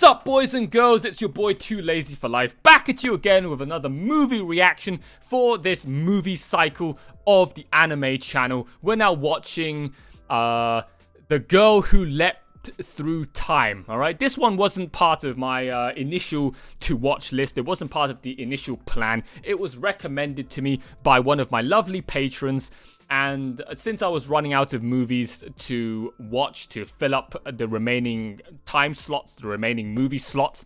What's up, boys and girls? It's your boy Too Lazy for Life, back at you again with another movie reaction for this movie cycle of the anime channel. We're now watching The Girl Who Leapt Through Time. Alright, this one wasn't part of my initial to watch list. It wasn't part of the initial plan. It was recommended to me by one of my lovely patrons. And since I was running out of movies to watch to fill up the remaining time slots, the remaining movie slots,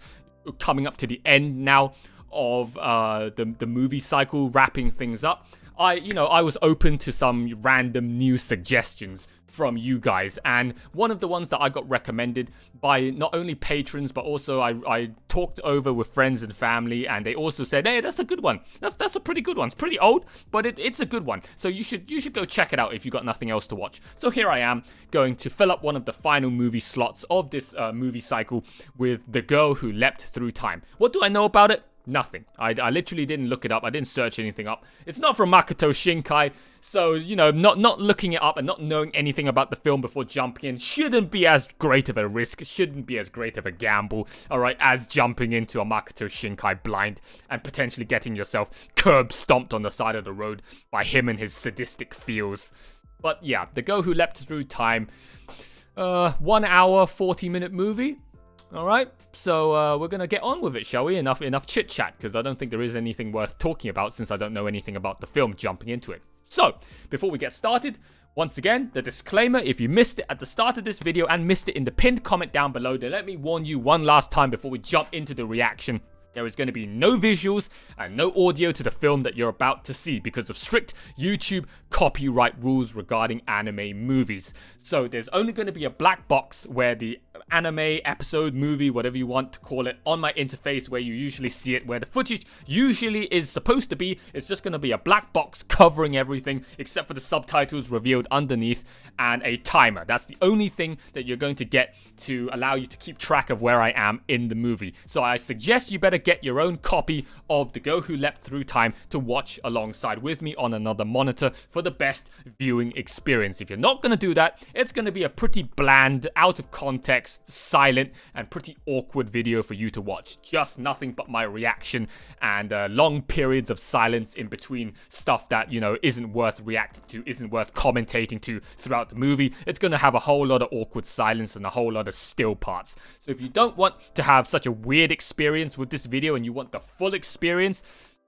coming up to the end now of the movie cycle, wrapping things up, I was open to some random new suggestions from you guys, and one of the ones that I got recommended by not only patrons but also I talked over with friends and family, and they also said, hey, that's a good one. That's a pretty good one. It's pretty old, but it's a good one. So you should go check it out if you got nothing else to watch. So here I am going to fill up one of the final movie slots of this movie cycle with The Girl Who Leapt Through Time. What do I know about it? Nothing. I literally didn't look it up. I didn't search anything up. It's not from Makoto Shinkai, so, not looking it up and not knowing anything about the film before jumping in shouldn't be as great of a risk, shouldn't be as great of a gamble, alright, as jumping into a Makoto Shinkai blind and potentially getting yourself curb stomped on the side of the road by him and his sadistic feels. But yeah, The Girl Who Leapt Through Time, 1 hour, 40-minute movie. Alright, so we're gonna get on with it, shall we? Enough chit-chat, because I don't think there is anything worth talking about since I don't know anything about the film jumping into it. So, before we get started, once again, the disclaimer: if you missed it at the start of this video and missed it in the pinned comment down below, then let me warn you one last time before we jump into the reaction. There is going to be no visuals and no audio to the film that you're about to see because of strict YouTube copyright rules regarding anime movies. So there's only going to be a black box where the anime, episode, movie, whatever you want to call it, on my interface where you usually see it, where the footage usually is supposed to be. It's just going to be a black box covering everything except for the subtitles revealed underneath and a timer. That's the only thing that you're going to get to allow you to keep track of where I am in the movie. So I suggest you better get your own copy of The Girl Who Leapt Through Time to watch alongside with me on another monitor for the best viewing experience. If you're not going to do that, it's going to be a pretty bland, out of context, silent, and pretty awkward video for you to watch. Just nothing but my reaction and long periods of silence in between stuff that, isn't worth reacting to, isn't worth commentating to throughout the movie. It's going to have a whole lot of awkward silence and a whole lot of still parts. So if you don't want to have such a weird experience with this video and you want the full experience,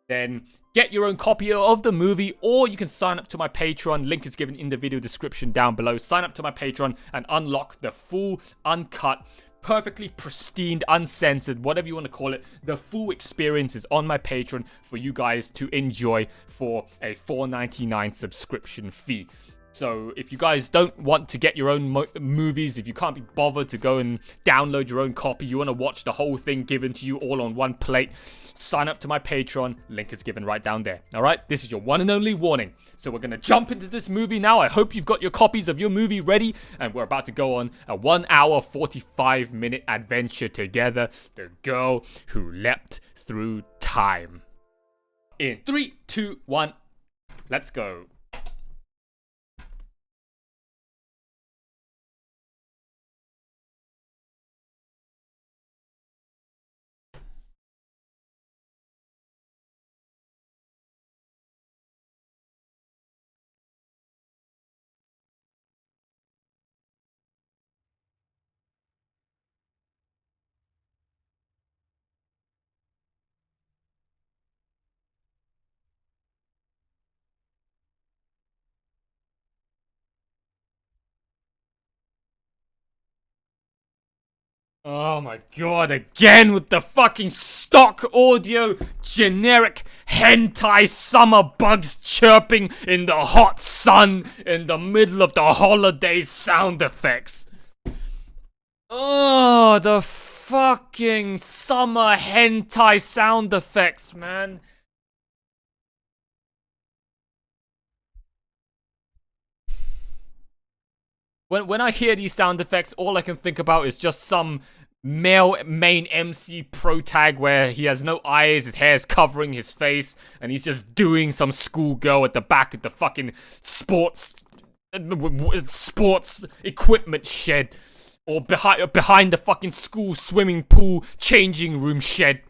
then get your own copy of the movie, or you can sign up to my Patreon. Link is given in the video description down below. Sign up to my Patreon and unlock the full, uncut, perfectly pristine, uncensored, whatever you want to call it. The full experience is on my Patreon for you guys to enjoy for a $4.99 subscription fee. So if you guys don't want to get your own movies, if you can't be bothered to go and download your own copy, you want to watch the whole thing given to you all on one plate, sign up to my Patreon. Link is given right down there. Alright, this is your one and only warning. So we're going to jump into this movie now. I hope you've got your copies of your movie ready, and we're about to go on a 1 hour, 45-minute adventure together. The Girl Who Leapt Through Time. In 3, 2, 1, let's go. Oh my god, again with the fucking stock audio, generic hentai summer bugs chirping in the hot sun in the middle of the holiday sound effects. Oh, the fucking summer hentai sound effects, man. When I hear these sound effects, all I can think about is just some male main MC pro tag where he has no eyes, his hair's covering his face, and he's just doing some schoolgirl at the back of the fucking sports equipment shed. Or behind the fucking school swimming pool changing room shed.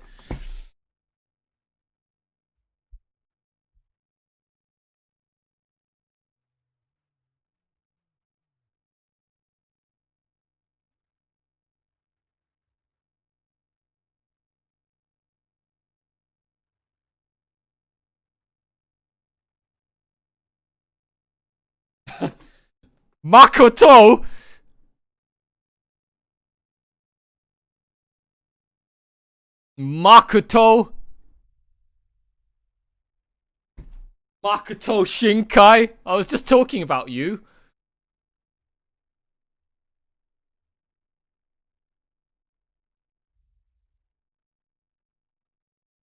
Makoto! Makoto! Makoto Shinkai! I was just talking about you.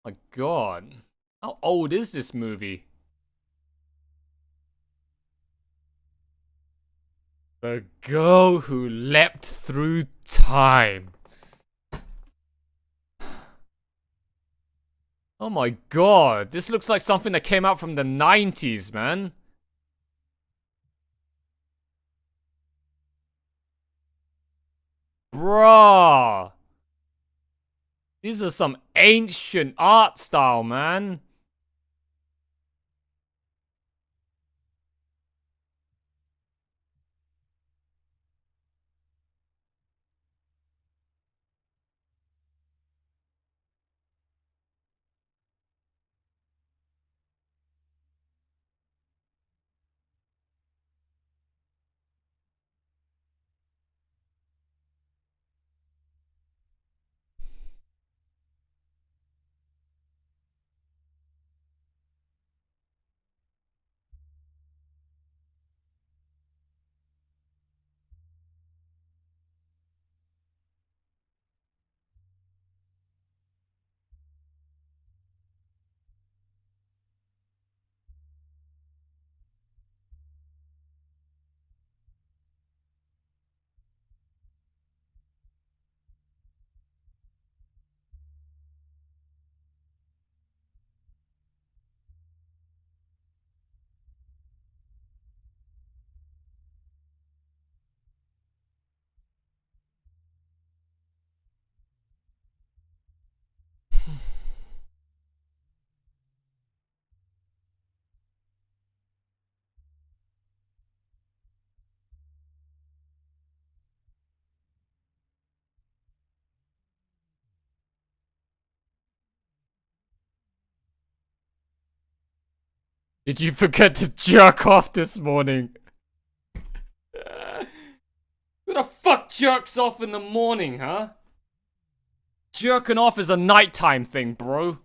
My god. How old is this movie? The girl who leapt through time. Oh my god, this looks like something that came out from the 90s, man. Bruh. These are some ancient art style, man. Did you forget to jerk off this morning? Who the fuck jerks off in the morning, huh? Jerking off is a nighttime thing, bro.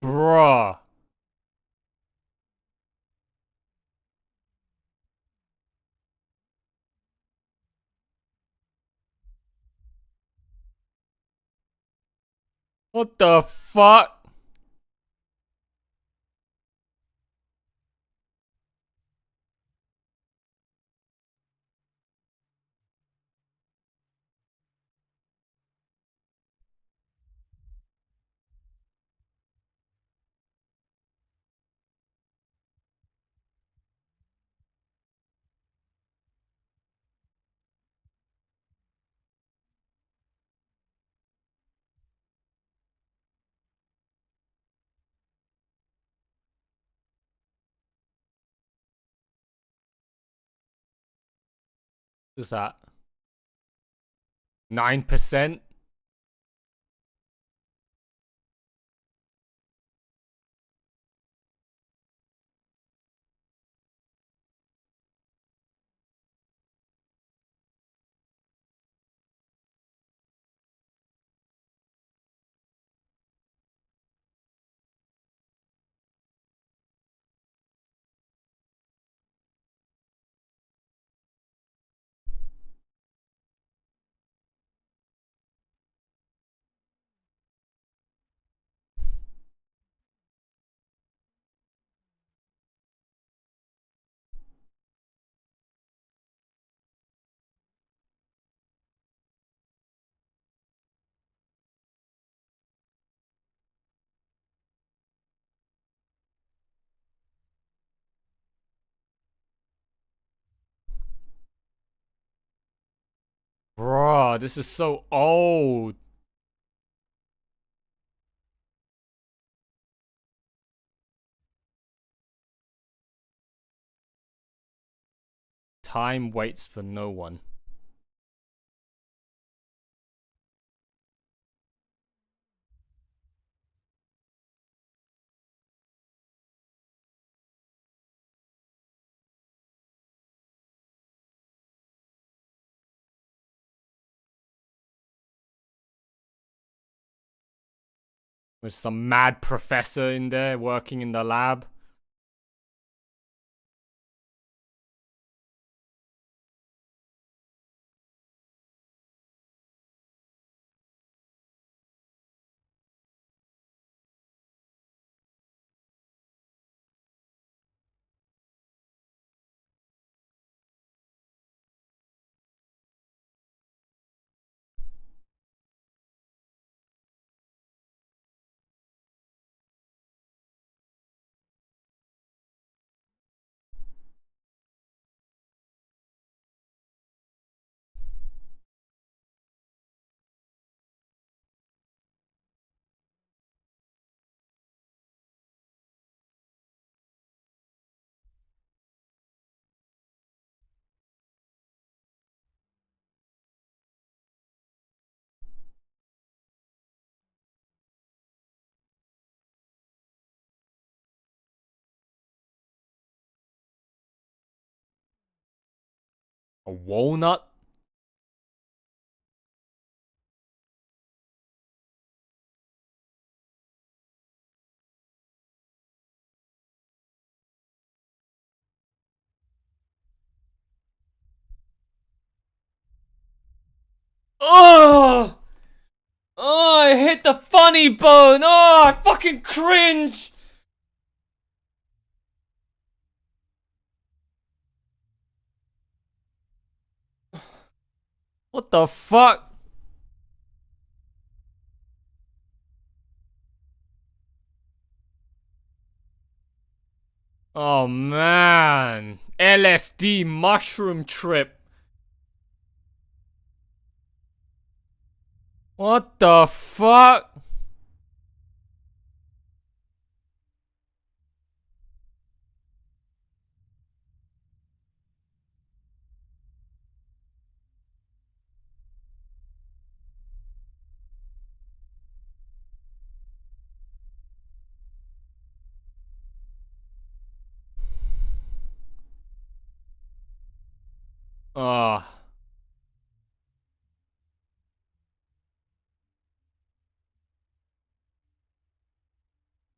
Bruh. What the fuck? What's that? 9%? Bruh, this is so old. Time waits for no one. With some mad professor in there working in the lab. A walnut? Oh! Oh, I hit the funny bone! Oh, I fucking cringe! What the fuck? Oh man. LSD mushroom trip. What the fuck? Oh.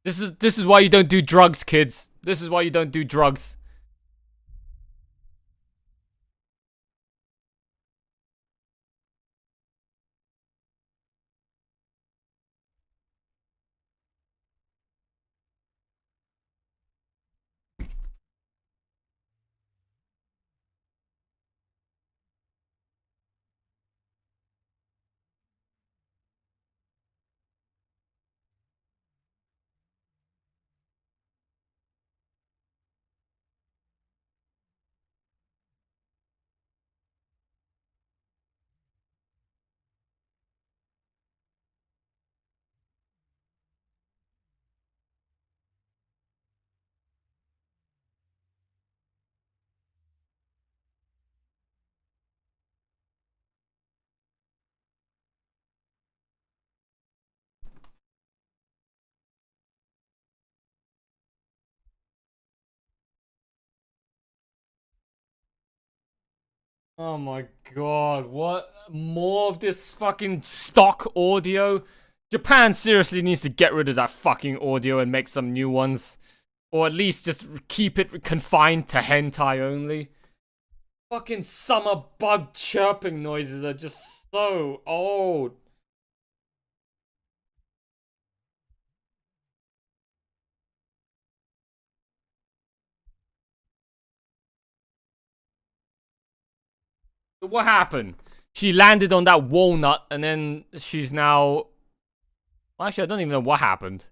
This is why you don't do drugs, kids. This is why you don't do drugs. Oh my god, what? More of this fucking stock audio? Japan seriously needs to get rid of that fucking audio and make some new ones. Or at least just keep it confined to hentai only. Fucking summer bug chirping noises are just so old. So what happened? She landed on that walnut and then she's now... Well, actually, I don't even know what happened.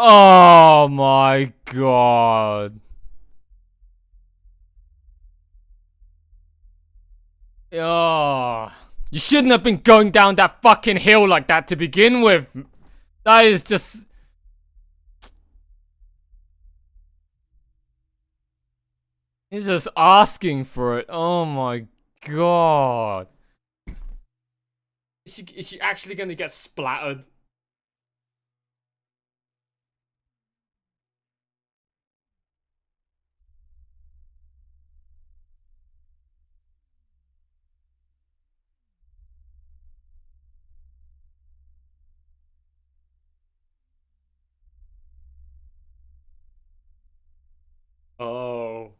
Oh my god. Oh. You shouldn't have been going down that fucking hill like that to begin with. That is just... He's just asking for it. Oh my god. Is she actually gonna get splattered? Oh.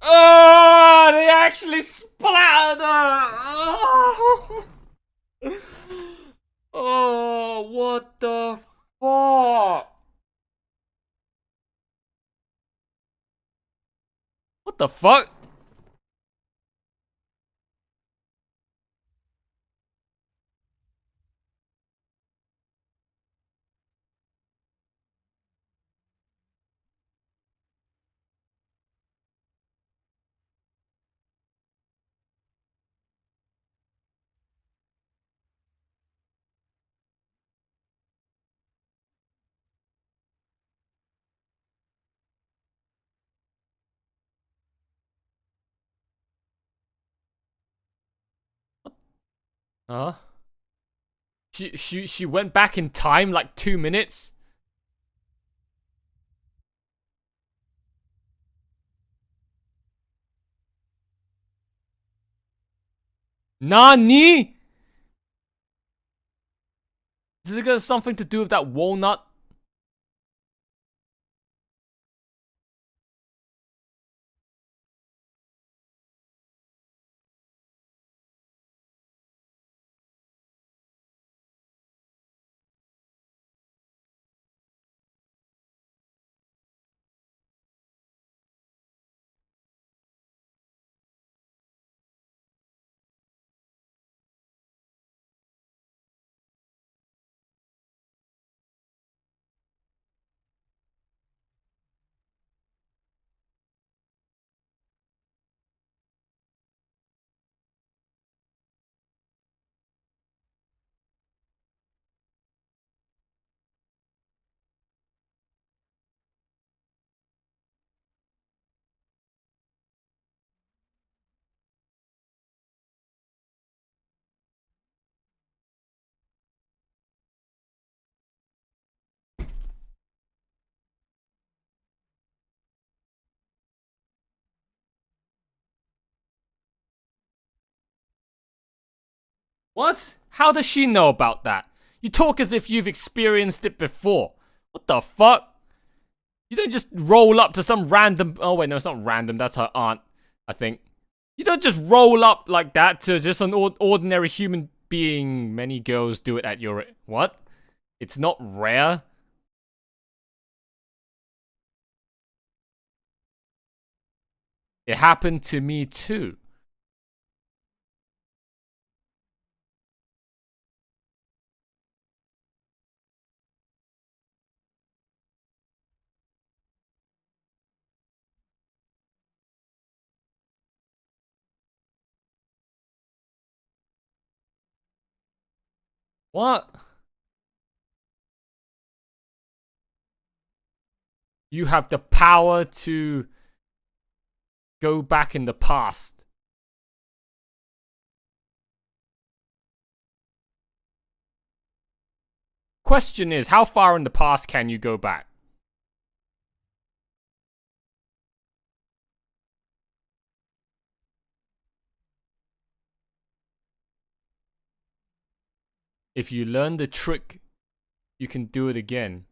Oh, they actually splattered her. Oh, oh what the fuck? What the fuck? Huh? She went back in time like 2 minutes? Nani? Is it got something to do with that walnut? What? How does she know about that? You talk as if you've experienced it before. What the fuck? You don't just roll up to some random. Oh, wait, no, it's not random. That's her aunt, I think. You don't just roll up like that to just an ordinary human being. Many girls do it at your. What? It's not rare? It happened to me too. What? You have the power to go back in the past. Question is, how far in the past can you go back? If you learn the trick, you can do it again.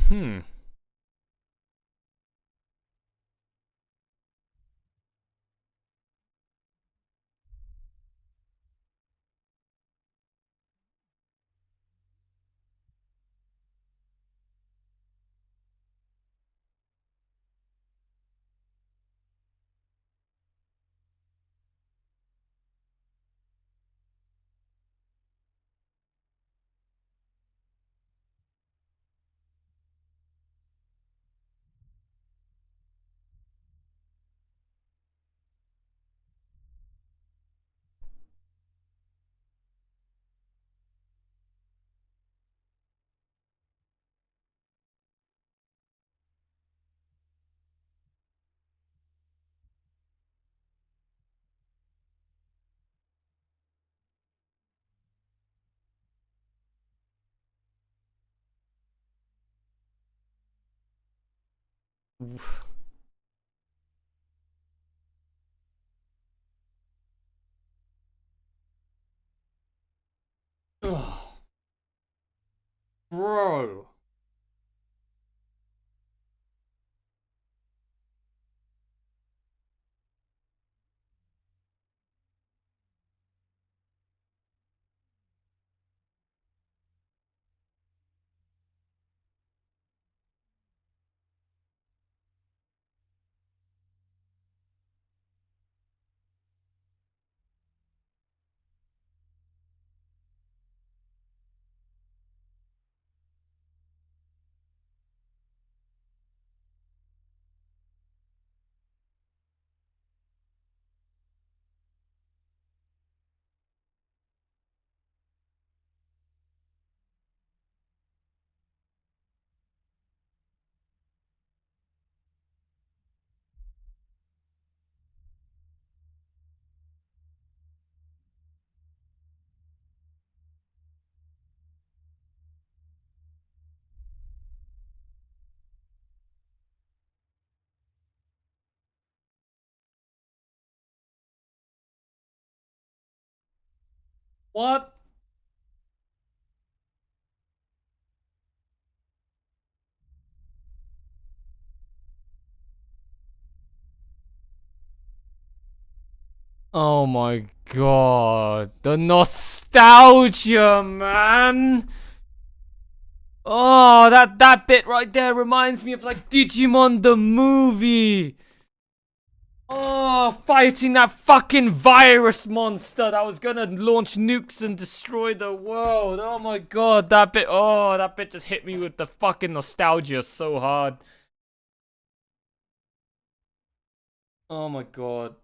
Hmm. Ugh. Bro. What? Oh my god. The nostalgia, man. Oh, that bit right there reminds me of like Digimon the movie. Oh, fighting that fucking virus monster that was gonna launch nukes and destroy the world. Oh my god, that bit. Oh, that bit just hit me with the fucking nostalgia so hard. Oh my god.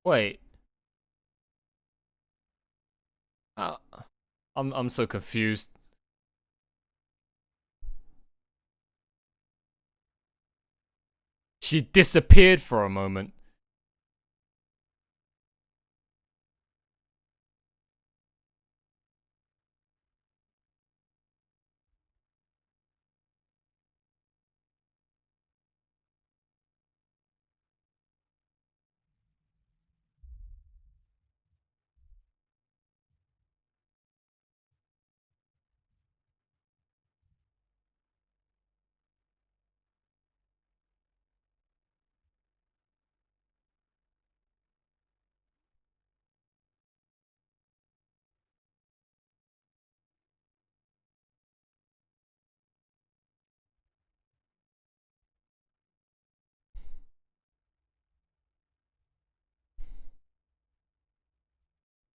Wait. Uh, I'm so confused. She disappeared for a moment.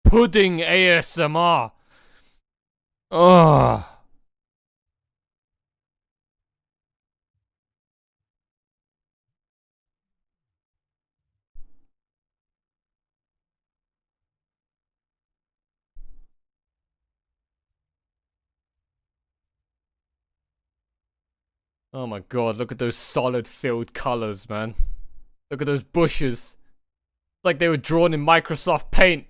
Pudding ASMR. Ugh. Oh my god, look at those solid filled colors, man. Look at those bushes. It's like they were drawn in Microsoft Paint.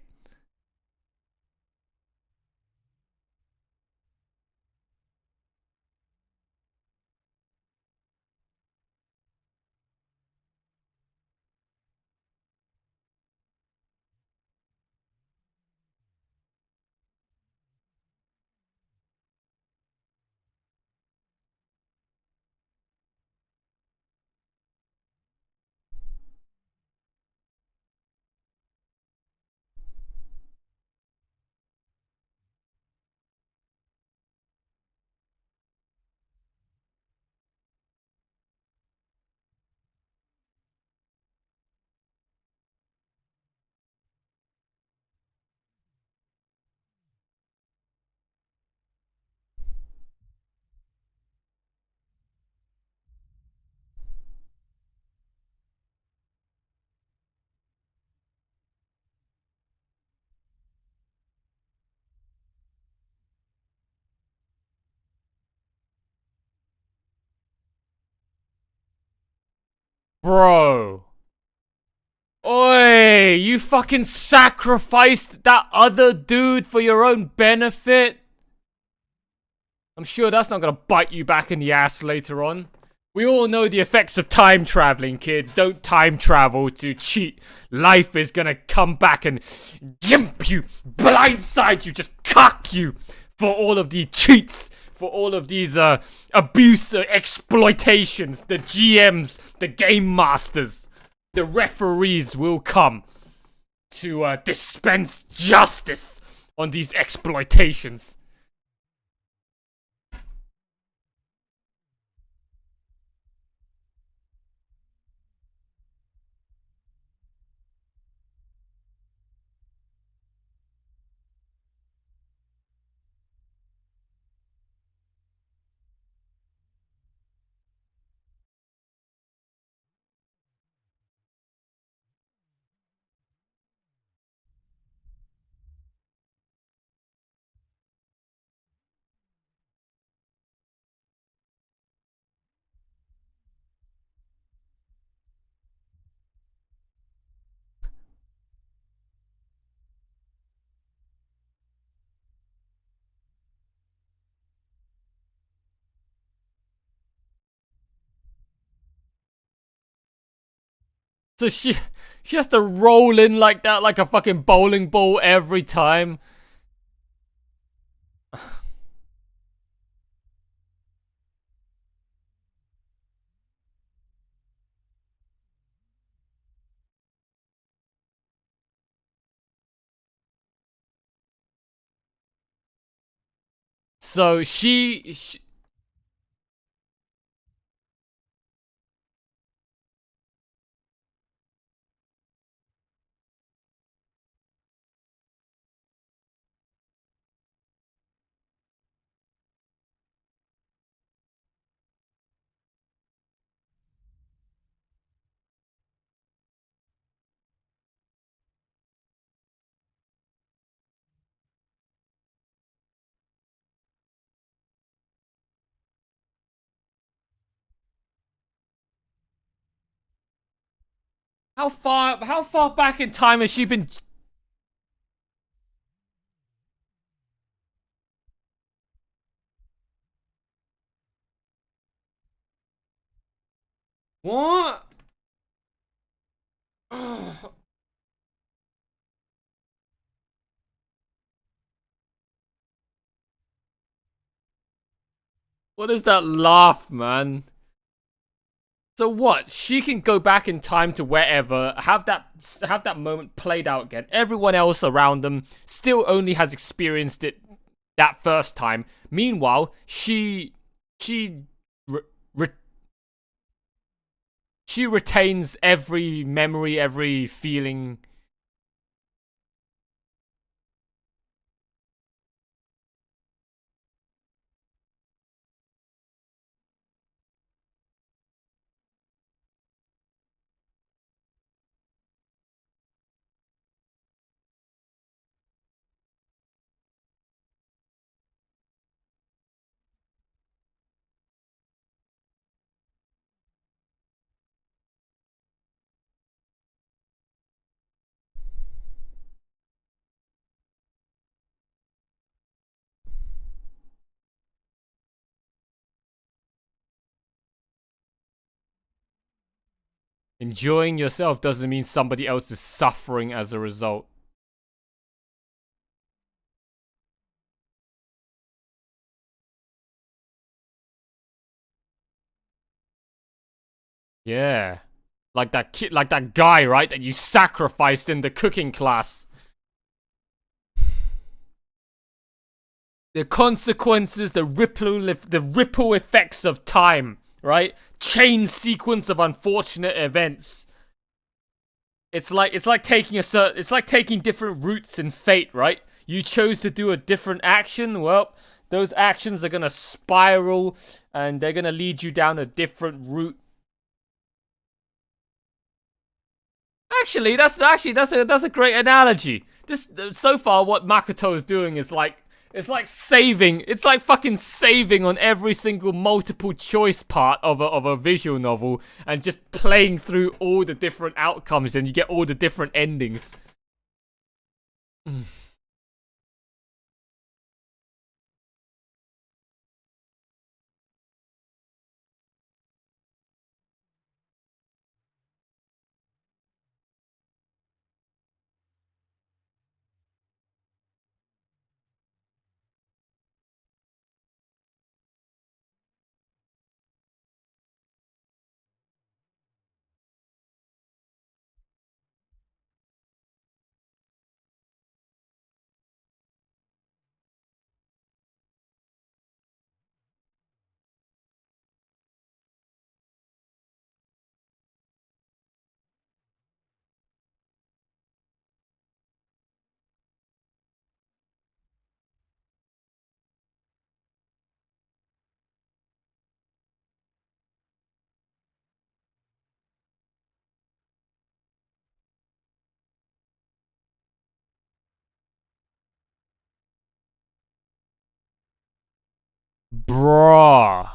Bro. Oi, you fucking sacrificed that other dude for your own benefit? I'm sure that's not gonna bite you back in the ass later on. We all know the effects of time traveling, kids. Don't time travel to cheat. Life is gonna come back and jump you, blindside you, just cock you for all of the cheats, for all of these abuse, exploitations. The GMs, the game masters, the referees will come to dispense justice on these exploitations. So she has to roll in like that, like a fucking bowling ball every time. So she How far back in time has she been? What? What is that laugh, man? So what? She can go back in time to wherever, have that moment played out again. Everyone else around them still only has experienced it that first time. Meanwhile, she re- re- she retains every memory, every feeling. Enjoying yourself doesn't mean somebody else is suffering as a result. Yeah. Like that kid, like that guy, right? That you sacrificed in the cooking class. The consequences, the ripple effects of time, right? Chain sequence of unfortunate events. It's like taking different routes in fate, right? You chose to do a different action. Well, those actions are gonna spiral, and they're gonna lead you down a different route. That's a great analogy. This so far, what Makoto is doing is like it's like fucking saving on every single multiple choice part of a visual novel and just playing through all the different outcomes and you get all the different endings. Bruh.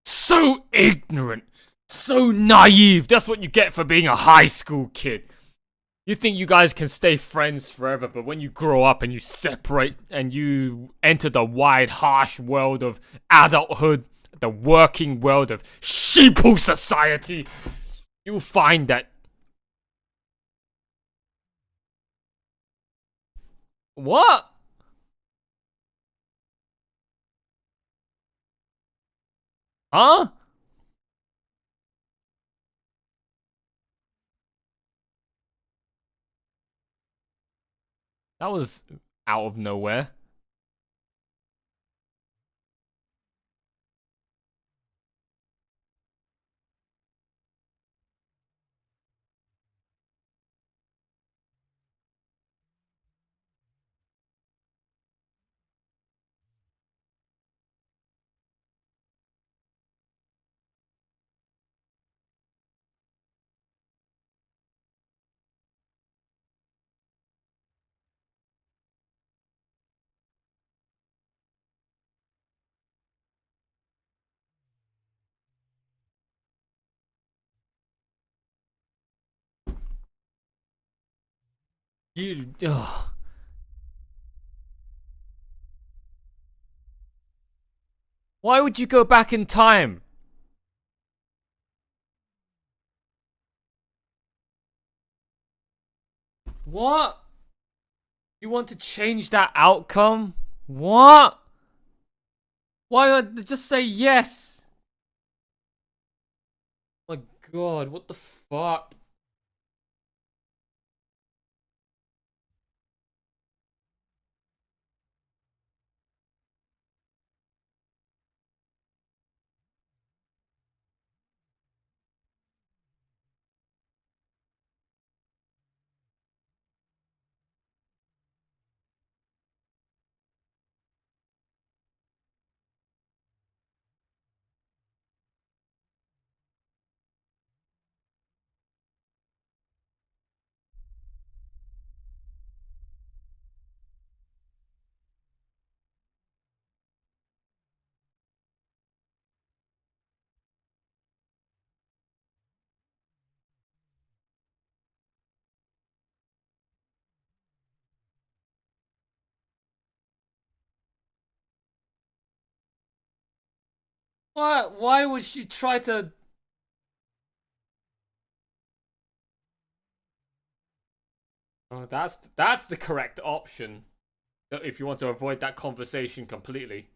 So ignorant. So naive. That's what you get for being a high school kid. You think you guys can stay friends forever, but when you grow up and you separate and you enter the wide, harsh world of adulthood, the working world of sheeple society, you'll find that. What? Huh? That was out of nowhere. You. Ugh. Why would you go back in time? What? You want to change that outcome? What? Why not just say yes? My god, what the fuck? Why would she try to... Oh, that's the correct option. If you want to avoid that conversation completely.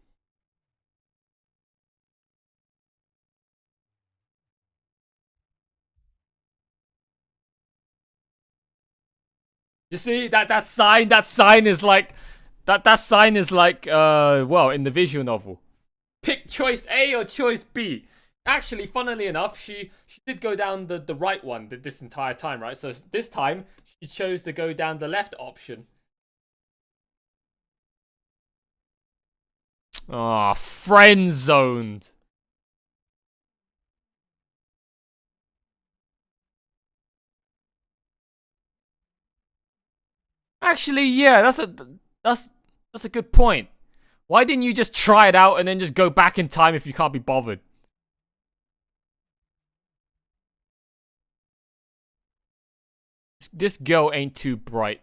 You see, that sign is like... That sign is like, well, in the visual novel. Pick choice A or choice B. Actually, funnily enough, she did go down the right one this entire time, right? So this time, she chose to go down the left option. Ah, oh, friend zoned. Actually, yeah, that's that's a good point. Why didn't you just try it out and then just go back in time if you can't be bothered? This girl ain't too bright.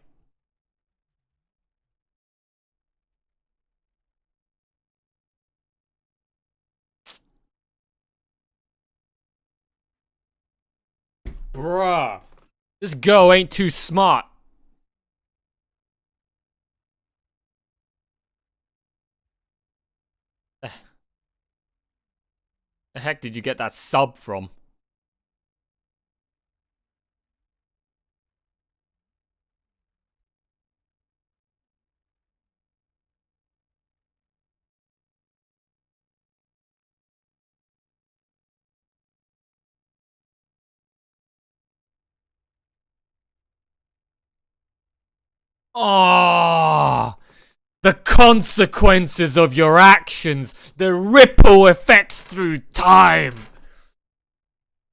Bruh. This girl ain't too smart. The heck did you get that sub from? Oh, the consequences of your actions, the ripple effects through time.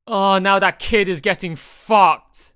Oh, now that kid is getting fucked.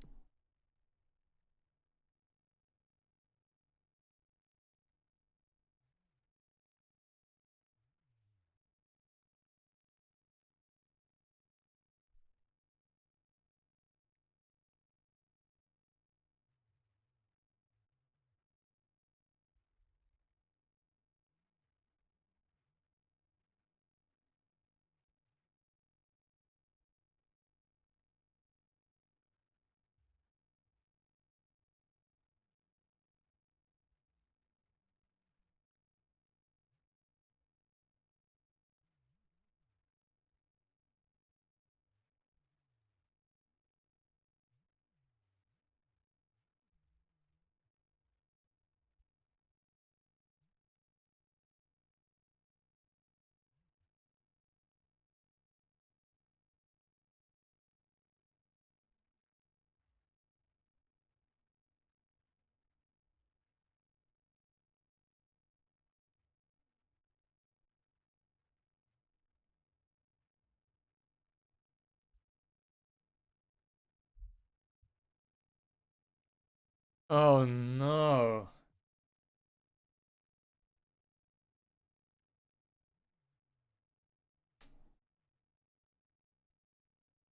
Oh no.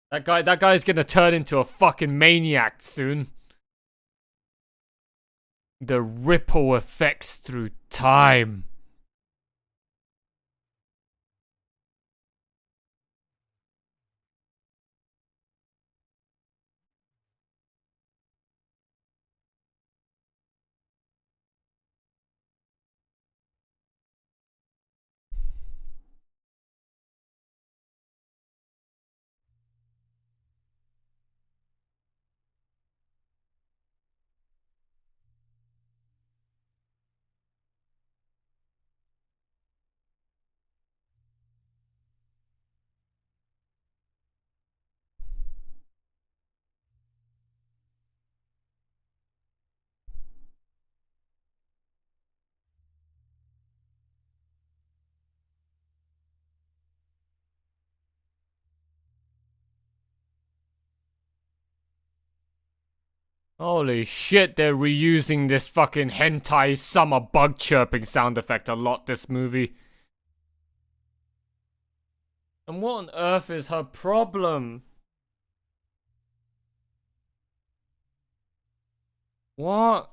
That guy's gonna turn into a fucking maniac soon. The ripple effects through time. Holy shit, they're reusing this fucking hentai summer bug chirping sound effect a lot this movie. And what on earth is her problem? What?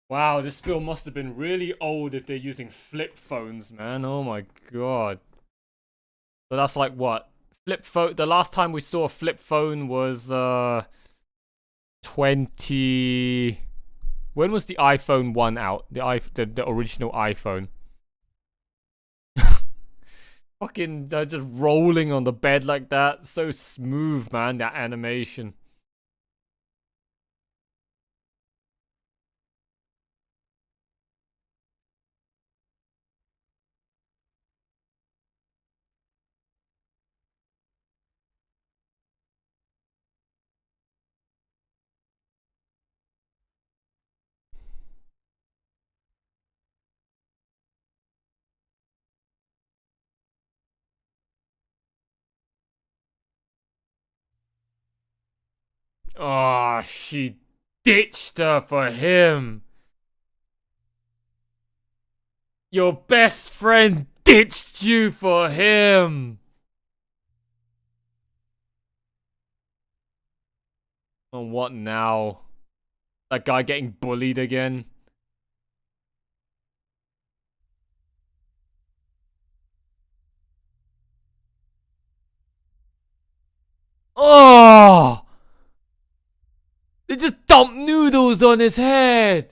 Wow, this film must have been really old if they're using flip phones, man. Oh my god. So that's like what? Flip phone. The last time we saw a flip phone was 20. When was the iPhone 1 out? The original iPhone. Fucking just rolling on the bed like that. So smooth, man, that animation. Oh, she ditched her for him. Your best friend ditched you for him. And what now? That guy getting bullied again? Oh! They just dumped noodles on his head.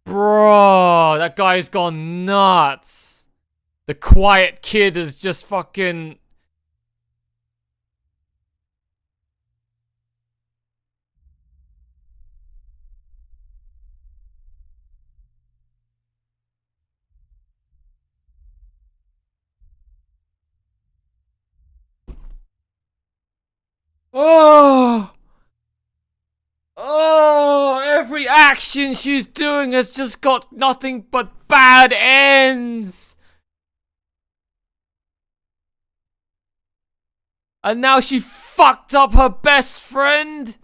Bro, that guy's gone nuts. The quiet kid is just fucking. Oh! Oh, every action she's doing has just got nothing but bad ends. And now she fucked up her best friend.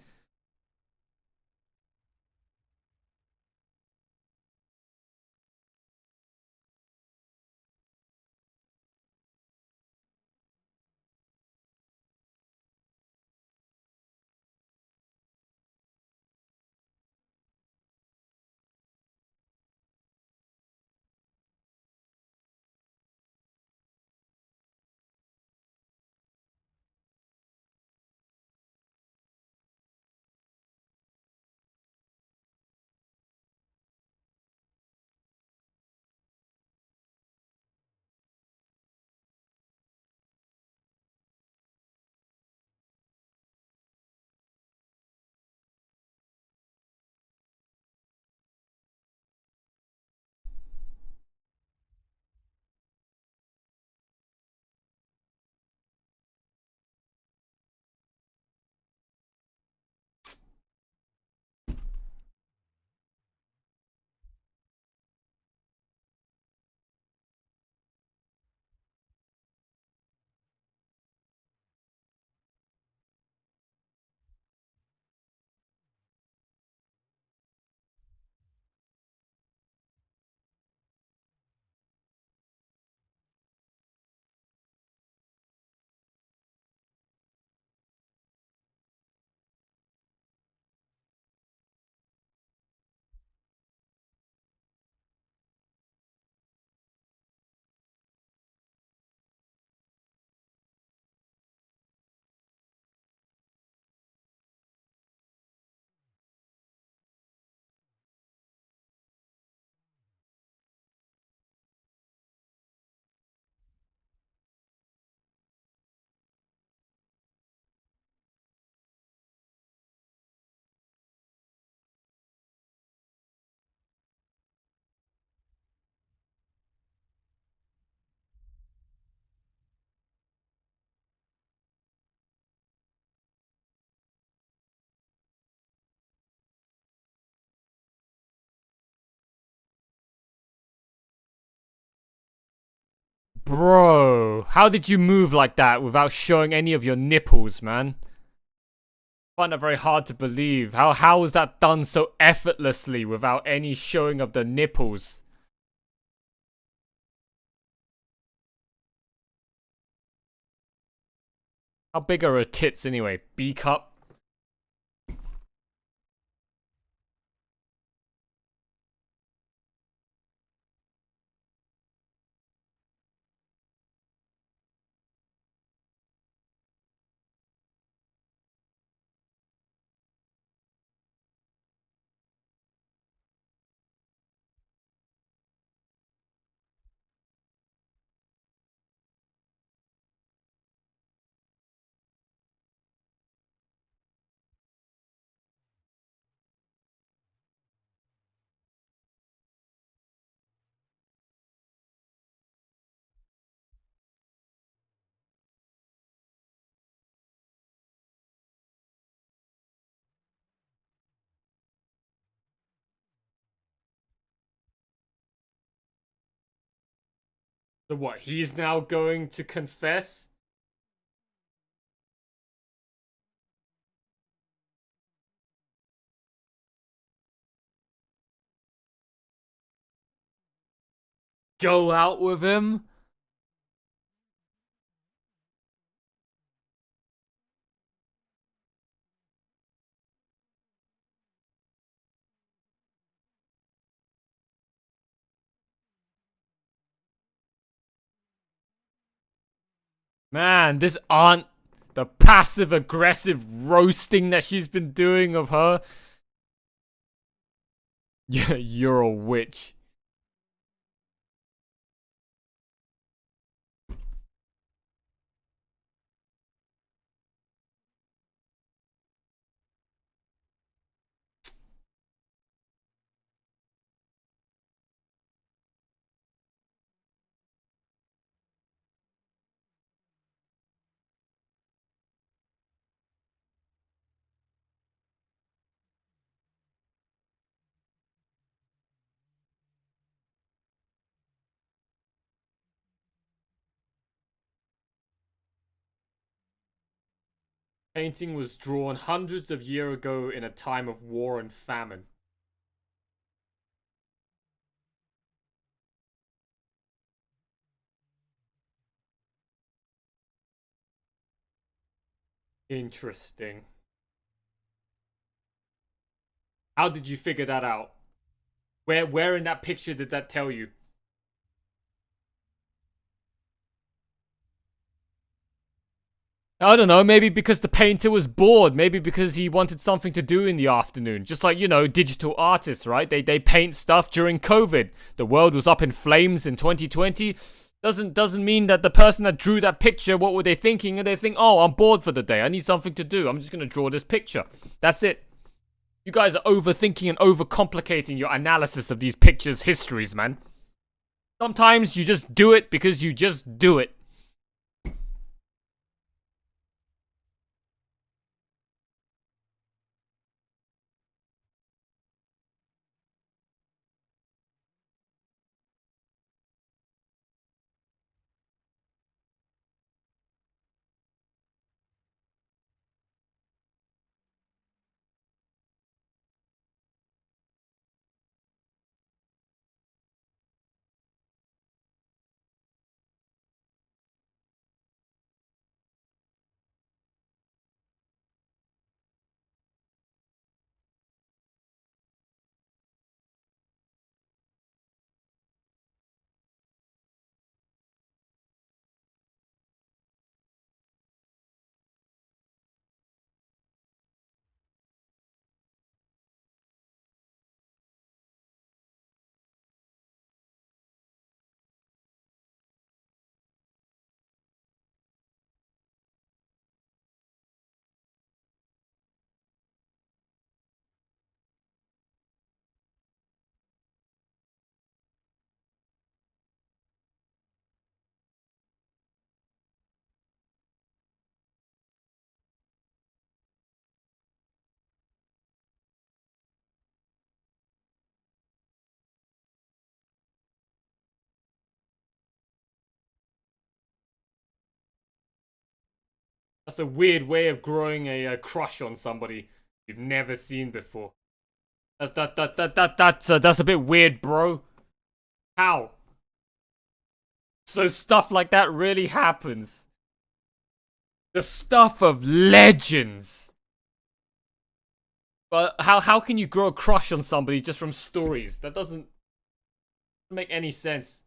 Bro, how did you move like that without showing any of your nipples, man? I find that very hard to believe. How was that done so effortlessly without any showing of the nipples? How big are her tits anyway? B cup? So what, he's now going to confess? Go out with him? Man, this aunt, the passive aggressive roasting that she's been doing of her. You're a witch. Painting was drawn hundreds of years ago in a time of war and famine. Interesting. How did you figure that out? Where in that picture did that tell you? I don't know, maybe because the painter was bored, maybe because he wanted something to do in the afternoon. Just like, you know, digital artists, right? They paint stuff during COVID. The world was up in flames in 2020. Doesn't mean that the person that drew that picture, what were they thinking? And they think, oh, I'm bored for the day. I need something to do. I'm just gonna draw this picture. That's it. You guys are overthinking and overcomplicating your analysis of these pictures' histories, man. Sometimes you just do it because you just do it. That's a weird way of growing a crush on somebody you've never seen before. That's a bit weird, bro. How? So stuff like that really happens. The stuff of legends. But how can you grow a crush on somebody just from stories? That doesn't make any sense.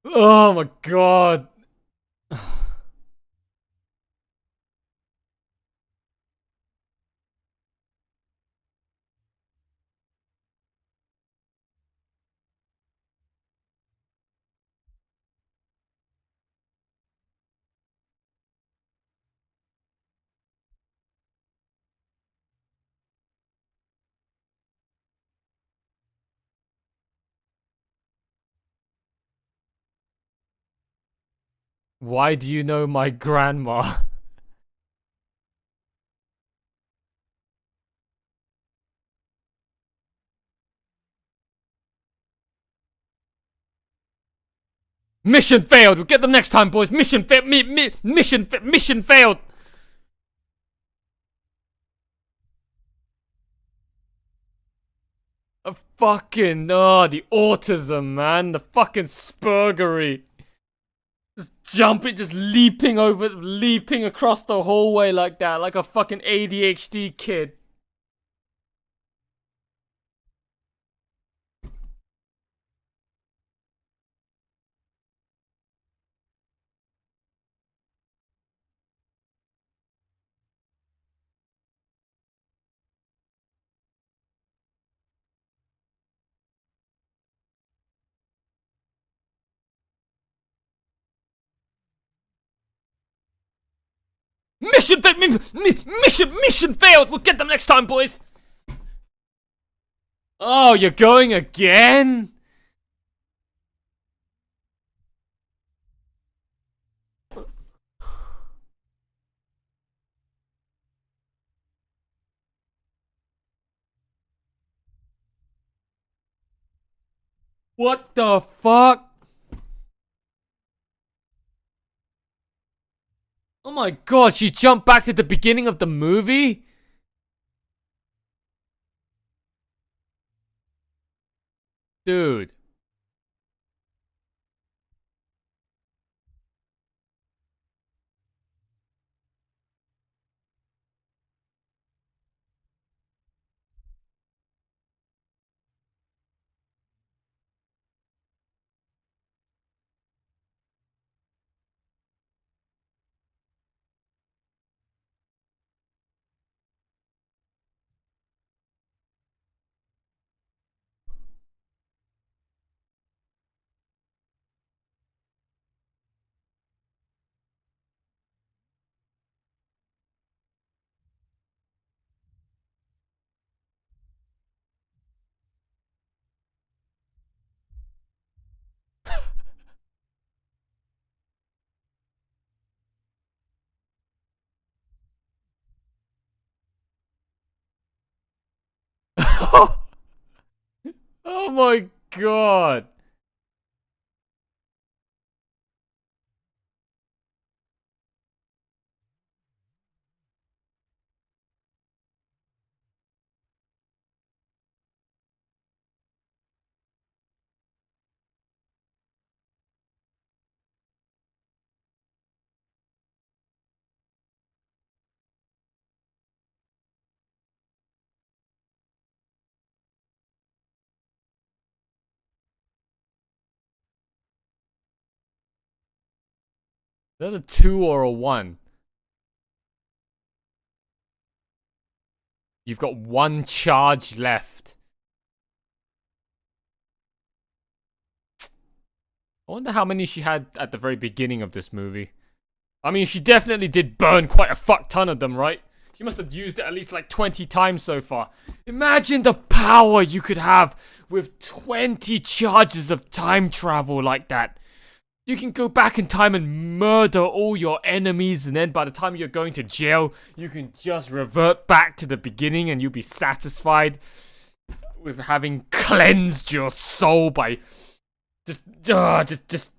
Oh my god. Why do you know my grandma? Mission failed. We'll get them next time, boys. Mission failed. Mission failed. A fucking the autism, man. The fucking spurgery. Just jumping, just leaping across the hallway like that, like a fucking ADHD kid. Mission failed. We'll get them next time, boys. Oh, you're going again? What the fuck? Oh my god, she jumped back to the beginning of the movie? Dude. Oh my god. Is that a 2 or a 1? You've got 1 charge left. I wonder how many she had at the very beginning of this movie. I mean, she definitely did burn quite a fuck ton of them, right? She must have used it at least like 20 times so far. Imagine the power you could have with 20 charges of time travel like that. You can go back in time and murder all your enemies, and then by the time you're going to jail, you can just revert back to the beginning and you'll be satisfied with having cleansed your soul by just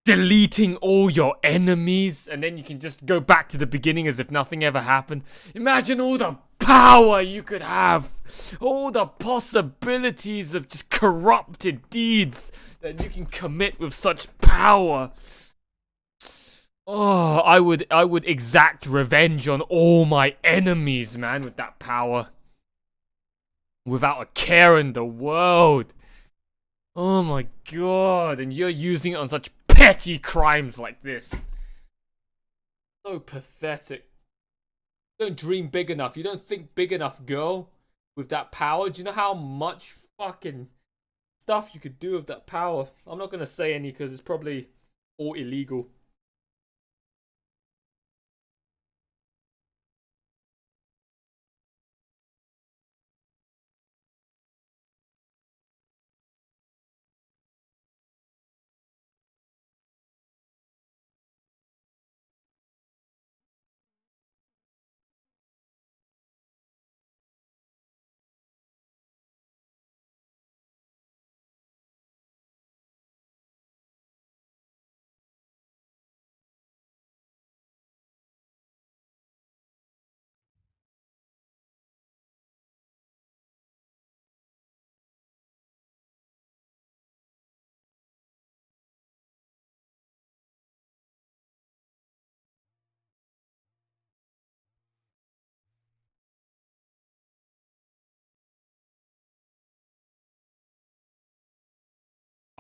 deleting all your enemies, and then you can just go back to the beginning as if nothing ever happened. Imagine all the power you could have, all the possibilities of just corrupted deeds that you can commit with such power. Oh, I would exact revenge on all my enemies, man, with that power. Without a care in the world. Oh my god, and you're using it on such petty crimes like this. So pathetic. You don't dream big enough. You don't think big enough, girl. With that power. Do you know how much fucking stuff you could do with that power? I'm not gonna say any because it's probably all illegal.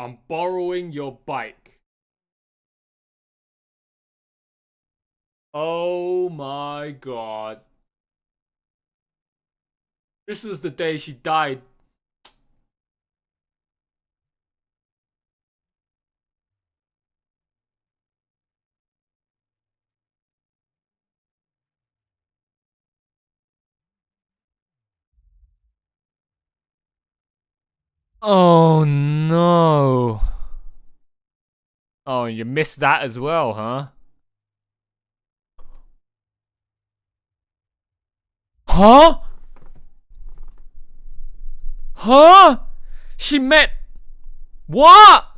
I'm borrowing your bike. Oh my god. This was the day she died. Oh no. Oh, you missed that as well, huh? Huh? Huh? She met what?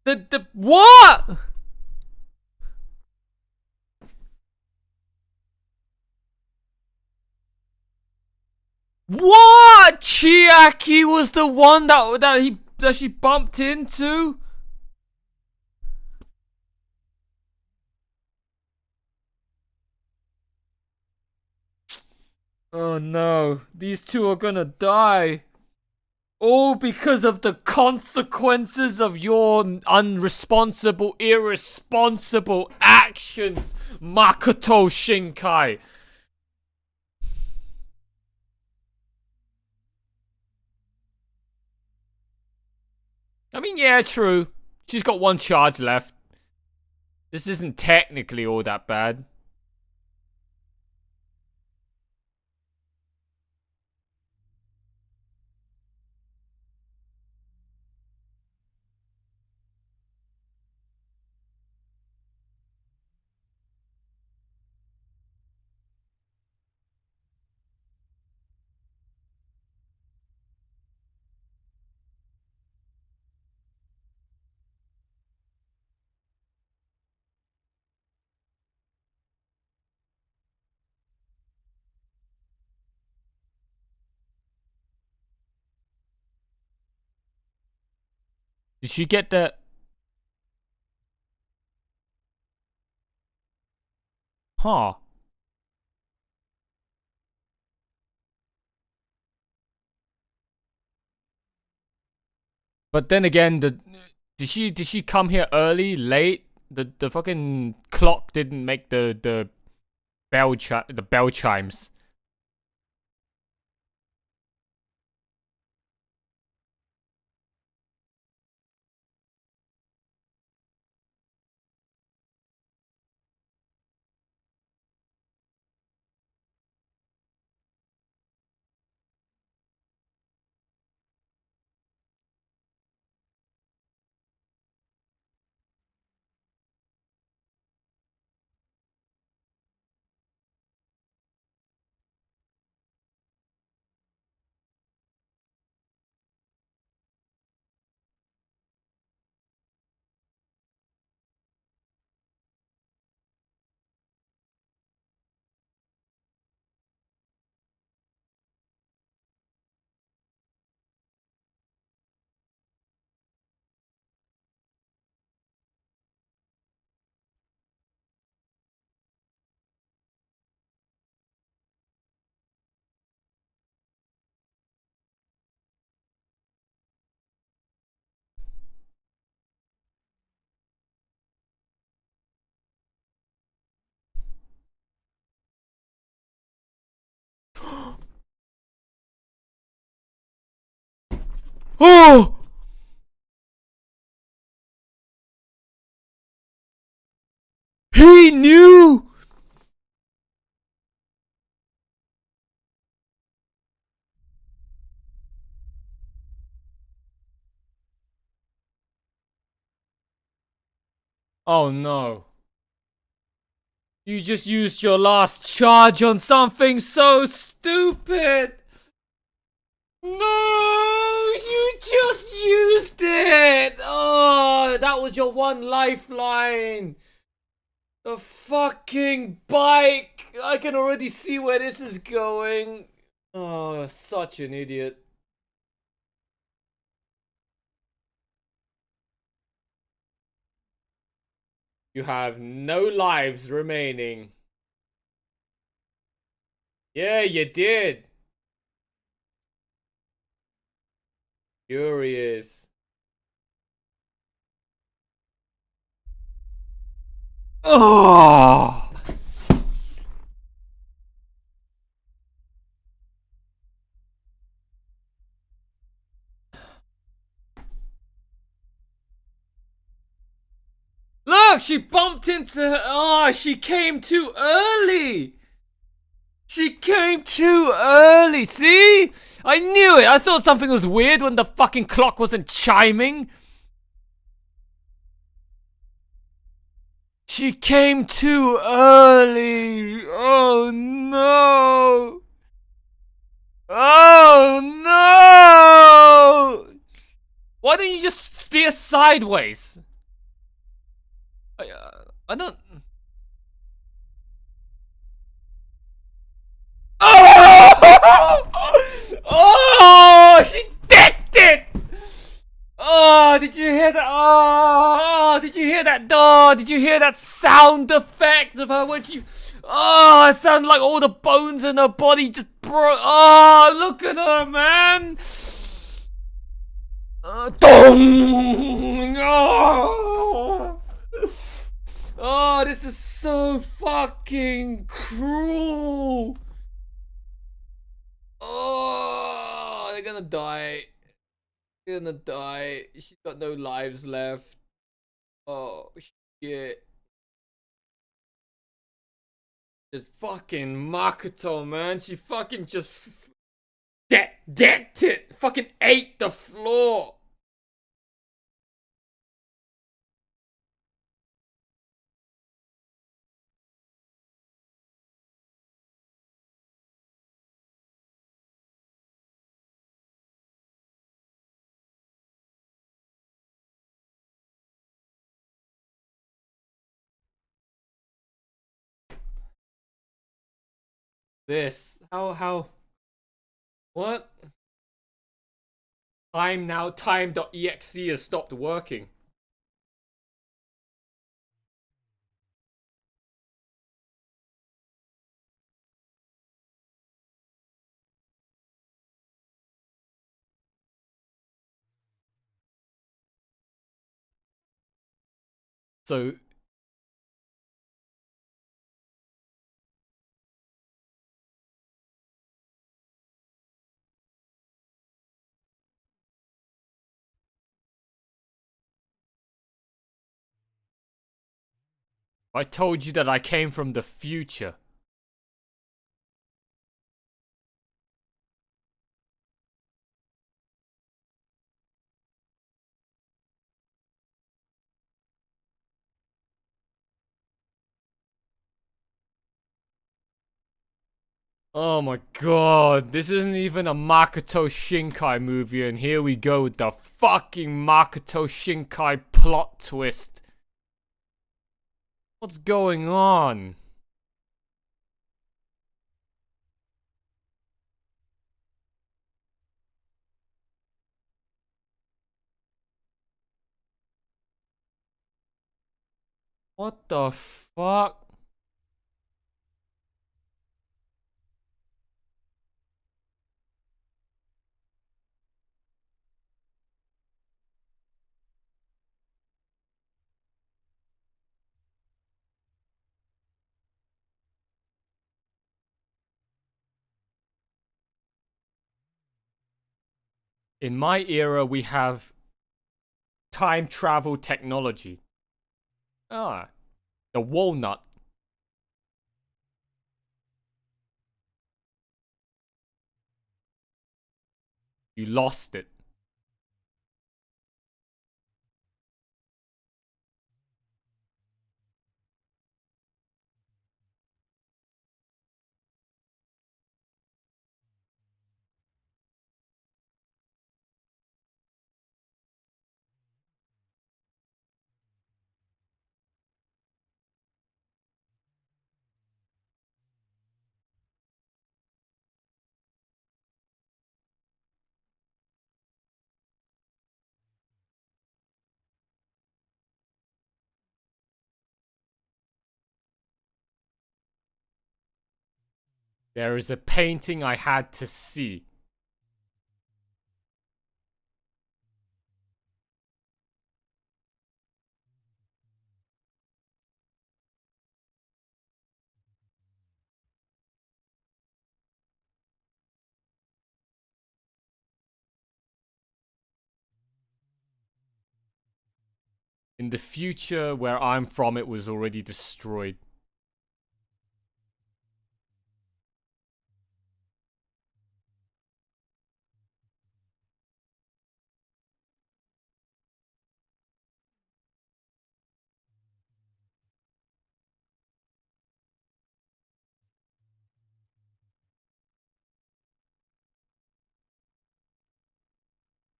The what? What? Chiaki was the one that she bumped into? Oh no, these two are gonna die. All because of the consequences of your unresponsible, irresponsible actions, Makoto Shinkai. I mean, yeah, true. She's got one charge left. This isn't technically all that bad. Did she get the... Huh. But then again, did she come here early, late? The fucking clock didn't make the bell chimes. Oh! He knew! Oh no. You just used your last charge on something so stupid! No! You just used it! Oh, that was your one lifeline! The fucking bike! I can already see where this is going. Oh, such an idiot. You have no lives remaining. Yeah, you did. Furious. Oh! Look, she bumped into her. Oh, she came too early. She came too early. See? I knew it. I thought something was weird when the fucking clock wasn't chiming. She came too early. Oh no. Oh no. Why don't you just steer sideways? I don't. Oh! Oh! She dicked it! Oh, did you hear that? Oh, did you hear that? Oh, did you hear that sound effect of her when she... Oh, it sounded like all the bones in her body just broke. Oh, look at her, man. Dong! Oh! Oh, this is so fucking cruel. Oh, they're gonna die. They're gonna die. She's got no lives left. Oh, shit. Just fucking Makoto, man. She fucking just decked it. Fucking ate the floor. This. How? What? Time now. Time.exe has stopped working. So, I told you that I came from the future. Oh my god, this isn't even a Makoto Shinkai movie, and here we go with the fucking Makoto Shinkai plot twist. What's going on? What the fuck? In my era, we have time travel technology. Ah, the walnut. You lost it. There is a painting I had to see. In the future where I'm from, it was already destroyed.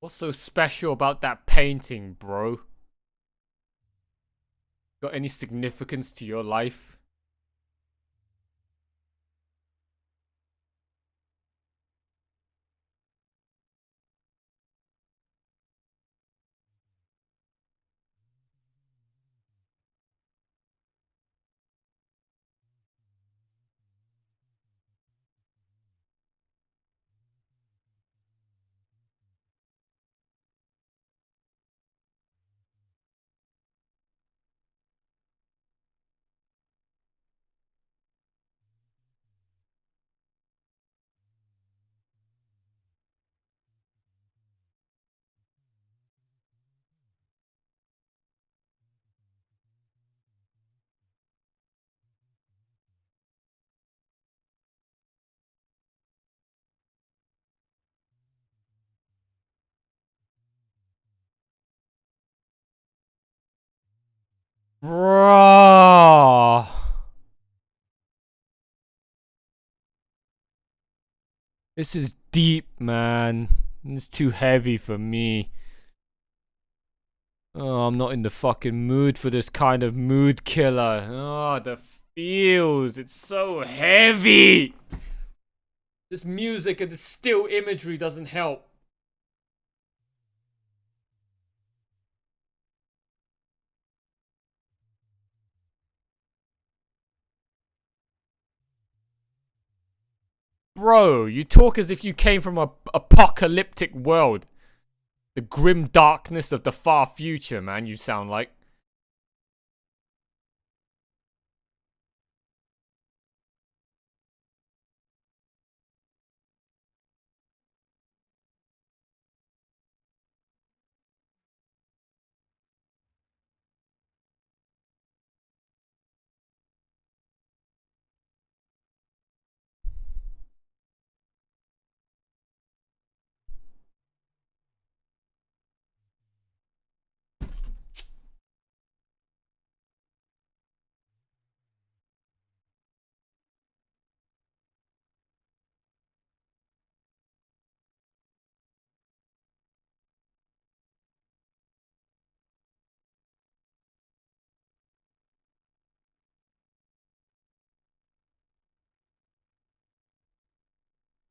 What's so special about that painting, bro? Got any significance to your life? Bro. This is deep, man. It's too heavy for me. Oh, I'm not in the fucking mood for this kind of mood killer. Oh, the feels. It's so heavy. This music and the still imagery doesn't help. Bro, you talk as if you came from a apocalyptic world. The grim darkness of the far future, man, you sound like.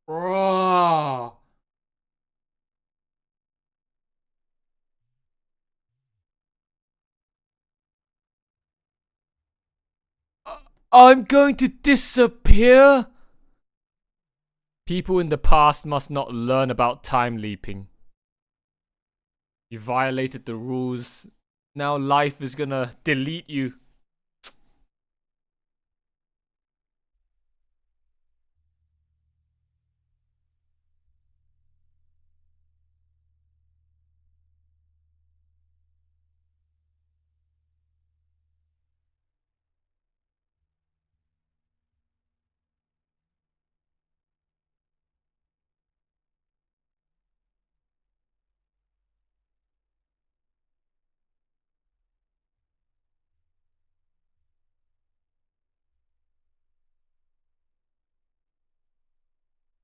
Bro. I'm going to disappear? People in the past must not learn about time leaping. You violated the rules. Now life is gonna delete you.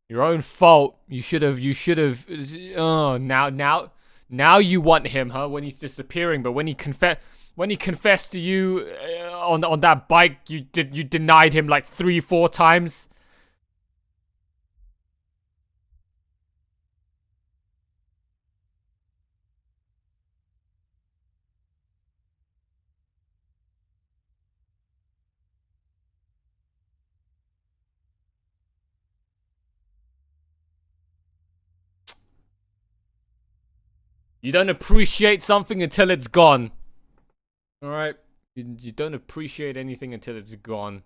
Your own fault. You should have. Oh, now you want him, huh? When he's disappearing, but when he confessed to you on that bike, you denied him like 3-4 times. You don't appreciate something until it's gone. All right, you don't appreciate anything until it's gone.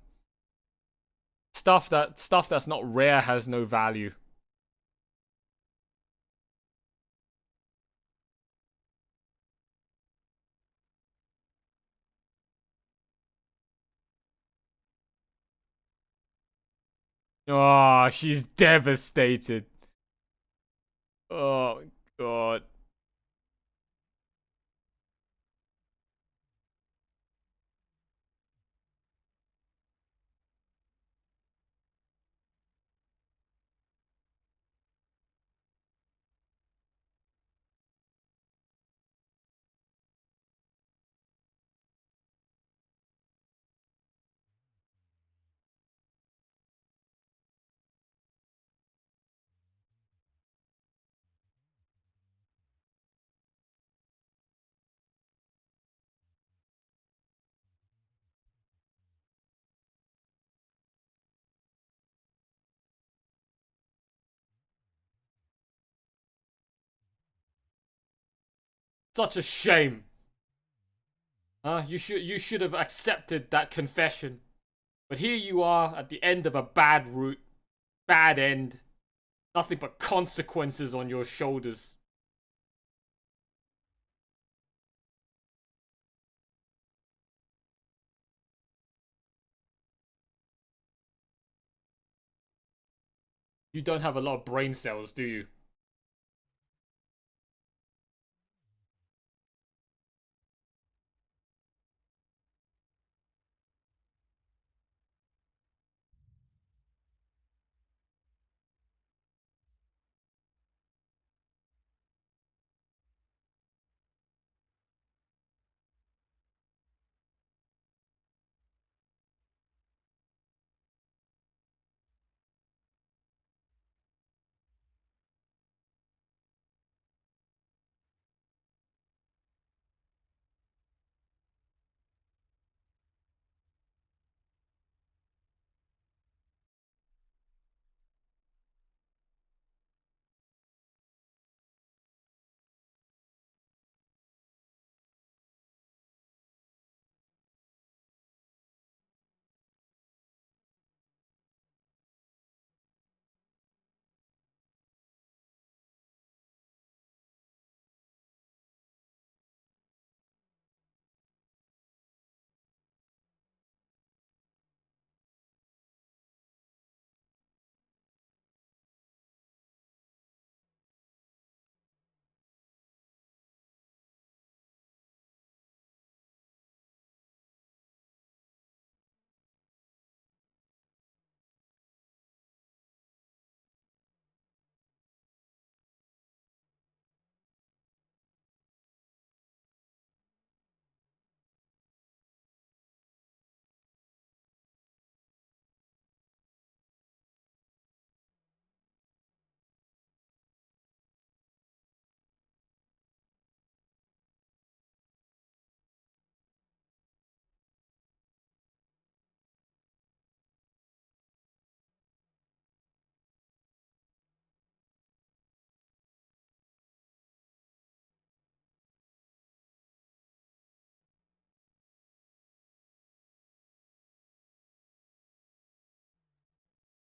Stuff that's not rare has no value. Oh, she's devastated. Oh, God. Such a shame. You should have accepted that confession. But here you are at the end of a bad route, bad end, nothing but consequences on your shoulders. You don't have a lot of brain cells, do you?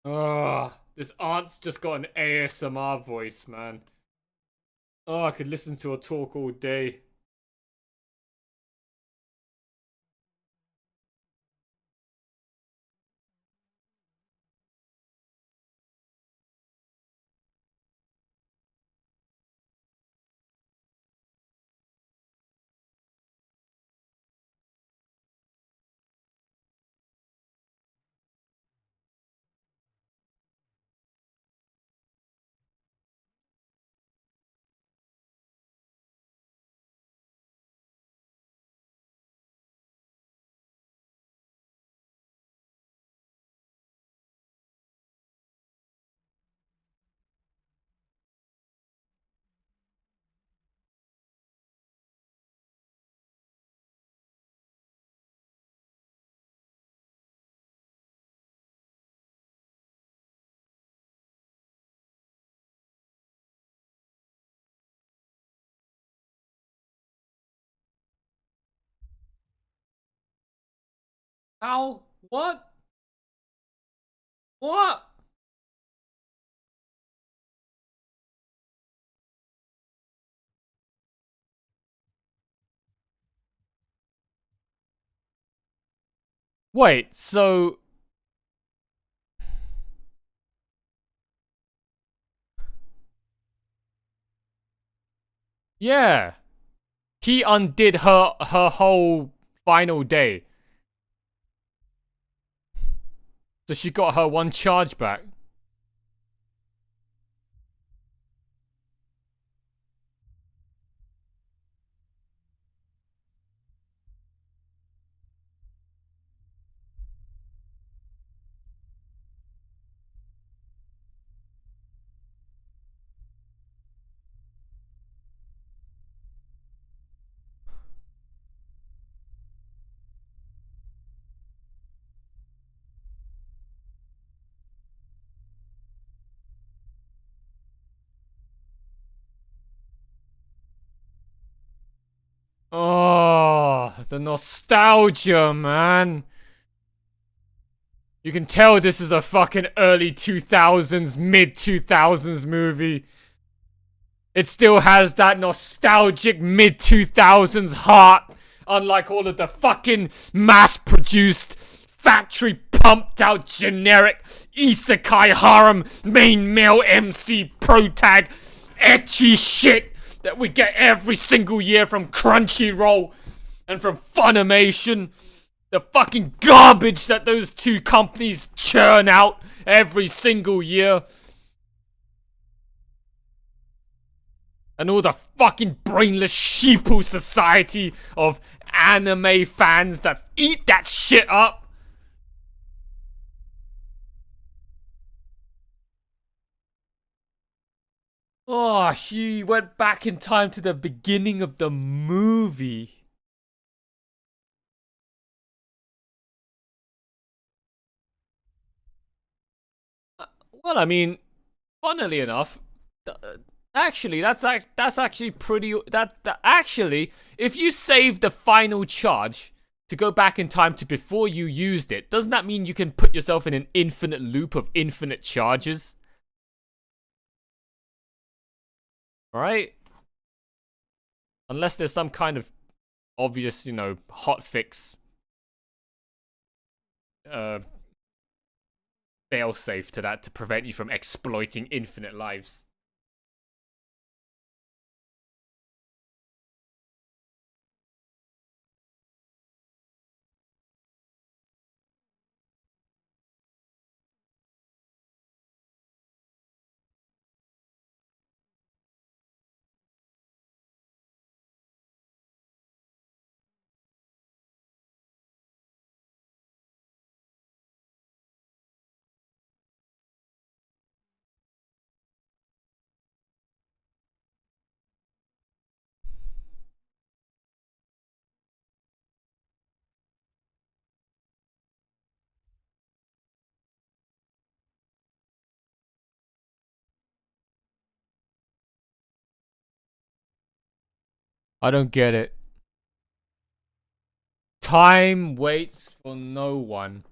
Ugh, this aunt's just got an ASMR voice, man. Oh, I could listen to her talk all day. How? What? What? Wait, so Yeah. He undid her whole final day. So she got her one charge back. Oh, the nostalgia, man. You can tell this is a fucking early 2000s, mid 2000s movie. It still has that nostalgic mid 2000s heart, unlike all of the fucking mass produced, factory pumped out generic isekai harem main male MC pro tag etchy shit that we get every single year from Crunchyroll and from Funimation. The fucking garbage that those two companies churn out every single year. And all the fucking brainless sheeple society of anime fans that eat that shit up. Oh, she went back in time to the beginning of the movie. Well, I mean, funnily enough, actually, that's actually pretty. That actually, if you save the final charge to go back in time to before you used it, doesn't that mean you can put yourself in an infinite loop of infinite charges? Right? Unless there's some kind of obvious, hotfix uh failsafe to that to prevent you from exploiting infinite lives. I don't get it. Time waits for no one.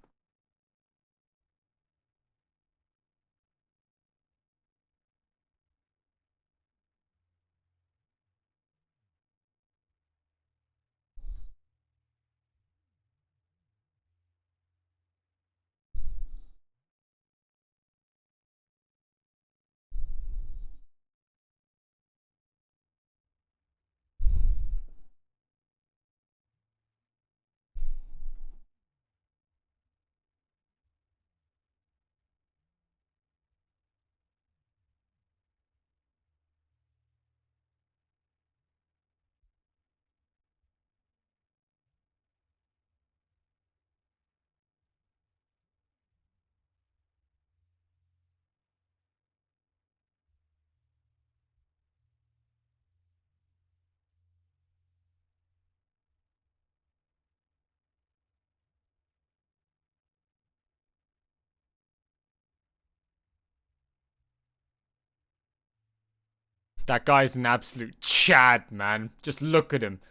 That guy's an absolute Chad, man. Just look at him.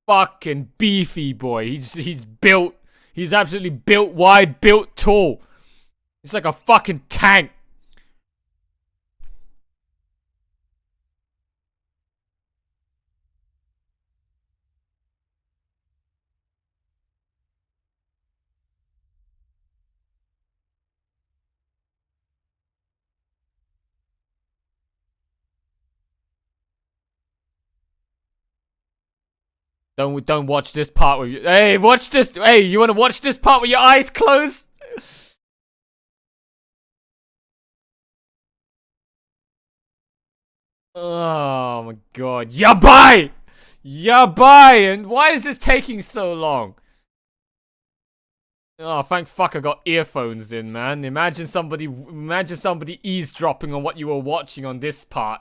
Fucking beefy boy. He's built. He's absolutely built wide, built tall. He's like a fucking tank. Don't watch this part with you. Hey, watch this. Hey, you want to watch this part with your eyes closed? Oh my god. Yabai! Yabai! And why is this taking so long? Oh, thank fuck I got earphones in, man. Imagine somebody eavesdropping on what you were watching on this part.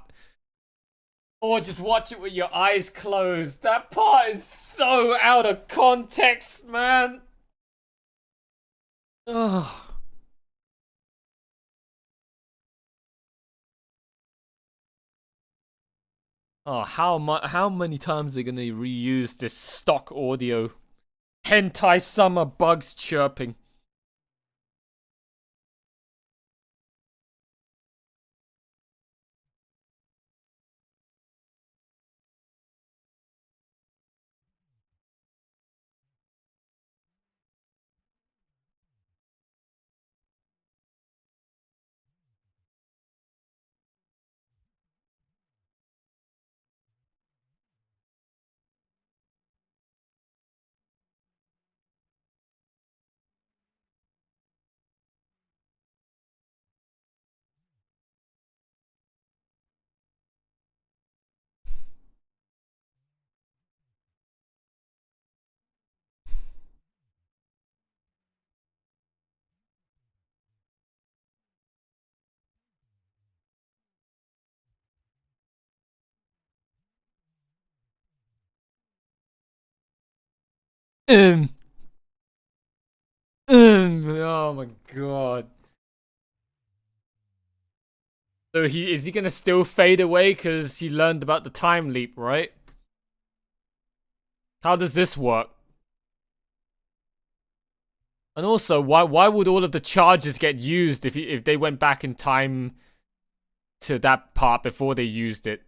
Or just watch it with your eyes closed. That part is so out of context, man. Ugh. Oh, how many times are they gonna reuse this stock audio? Hentai summer bugs chirping. Um, oh my god. So is he gonna still fade away because he learned about the time leap, right? How does this work? And also, why would all of the charges get used if they went back in time to that part before they used it?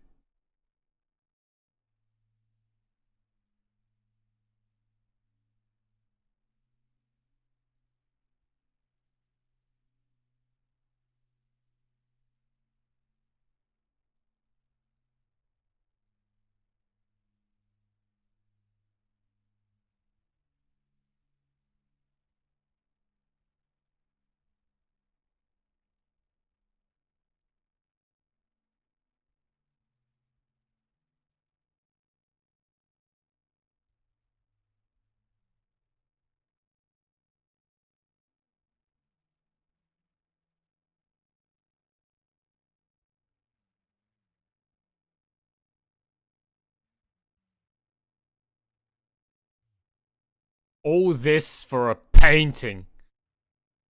All this for a painting.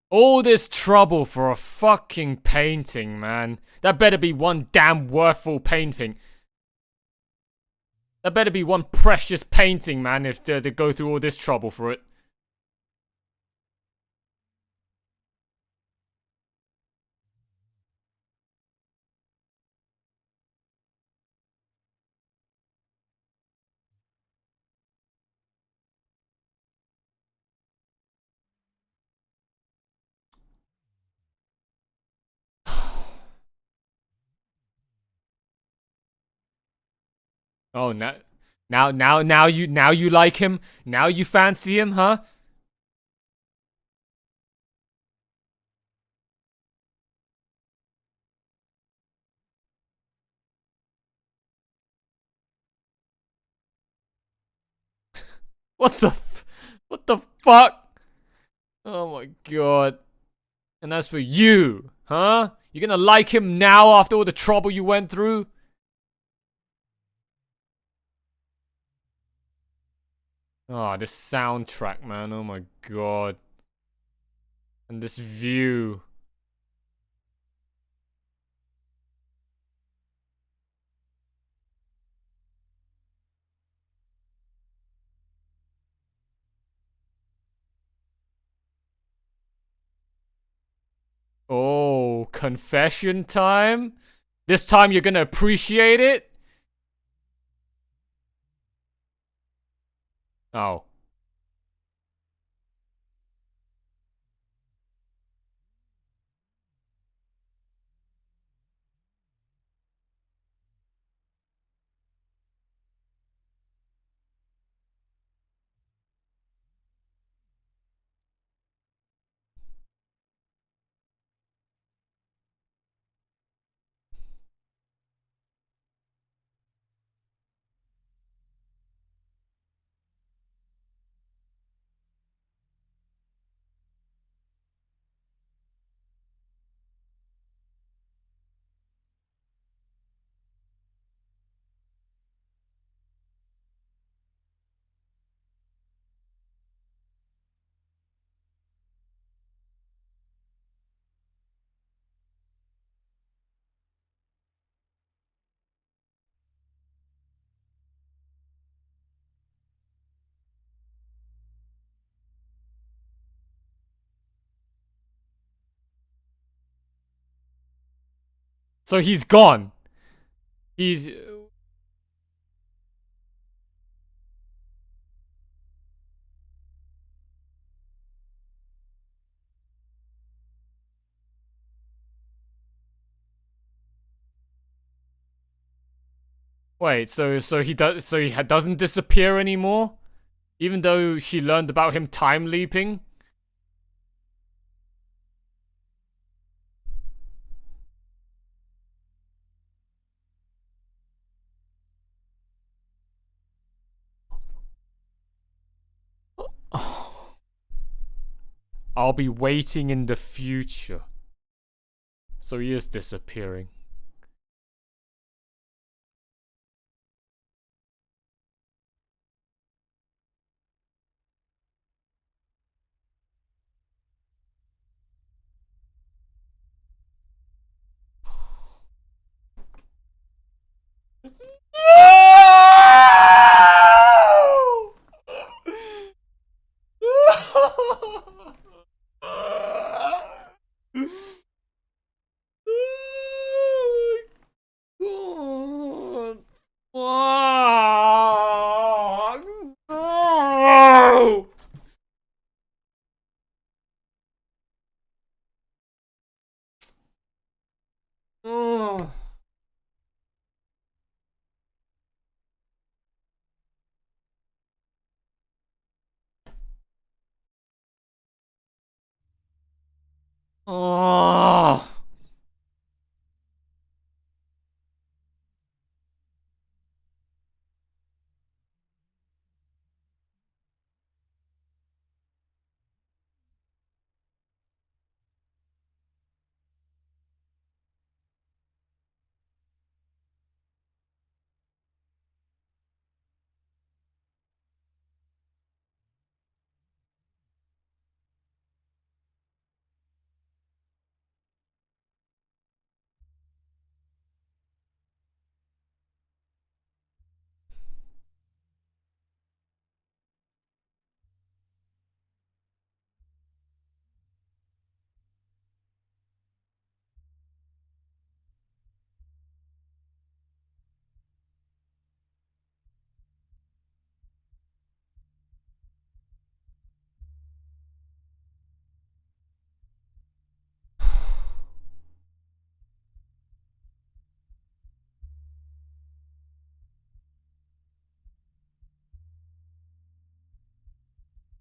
All this trouble for a fucking painting, man. That better be one damn worthful painting. That better be one precious painting, man, if they go through all this trouble for it. Oh, now you like him? Now you fancy him, huh? What the, what the fuck? Oh my god. And as for you, huh? You gonna like him now after all the trouble you went through? Oh, this soundtrack, man. Oh my god. And this view. Oh, confession time? This time you're gonna appreciate it? Oh. So he's gone. He's... Wait, so he doesn't disappear anymore? Even though she learned about him time leaping? I'll be waiting in the future. So he is disappearing. Oh.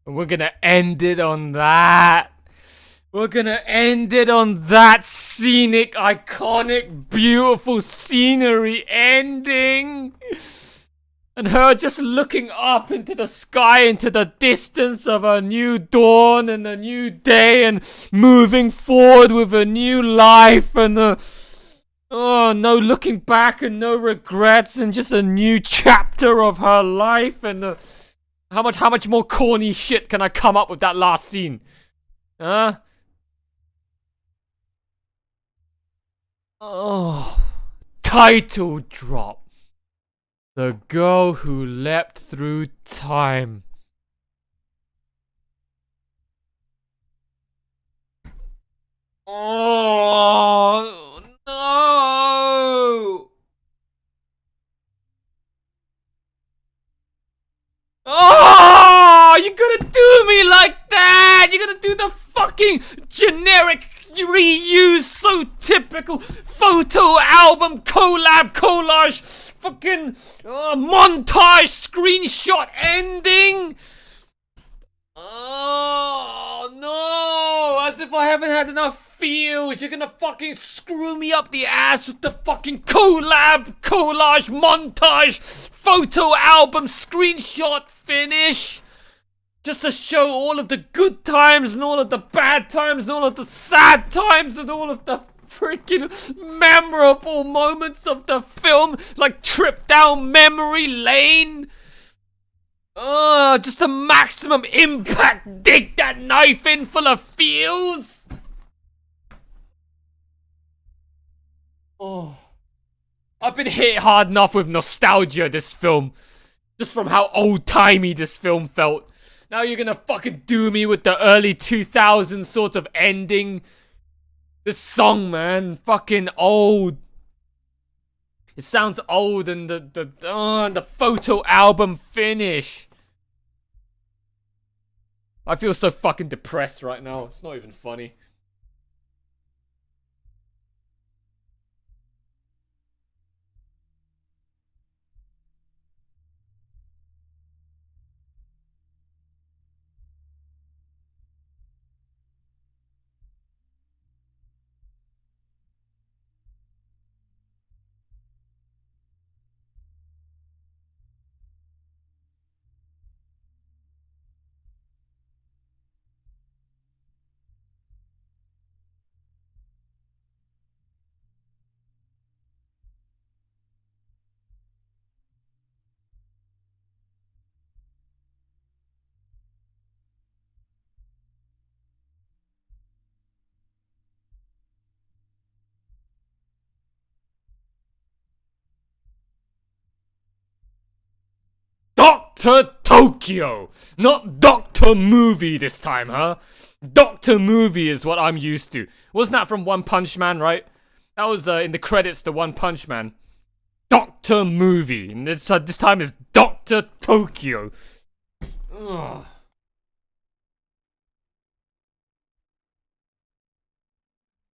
We're gonna end it on that. We're gonna end it on that scenic, iconic, beautiful scenery ending. And her just looking up into the sky, into the distance of a new dawn and a new day, and moving forward with a new life, and no looking back and no regrets, and just a new chapter of her life. And how much more corny shit can I come up with that last scene? Huh? Oh, title drop. The girl who leapt through time. Oh, no. Oh, you're gonna do me like that. You're gonna do the fucking generic reuse, so typical photo album collage fucking montage screenshot ending. Oh no, as if I haven't had enough feels. You're gonna fucking screw me up the ass with the fucking collage montage photo album screenshot finish. Just to show all of the good times and all of the bad times and all of the sad times and all of the freaking memorable moments of the film, like trip down memory lane. Just a maximum impact. Dig that knife in full of feels. Oh, I've been hit hard enough with nostalgia this film, just from how old-timey this film felt. Now you're gonna fucking do me with the early 2000s sort of ending. This song, man, fucking old. It sounds old and the photo album finish. I feel so fucking depressed right now. It's not even funny. Dr. Tokyo! Not Dr. Movie this time, huh? Dr. Movie is what I'm used to. Wasn't that from One Punch Man, right? That was in the credits to One Punch Man. Dr. Movie. And this time is Dr. Tokyo. Ugh.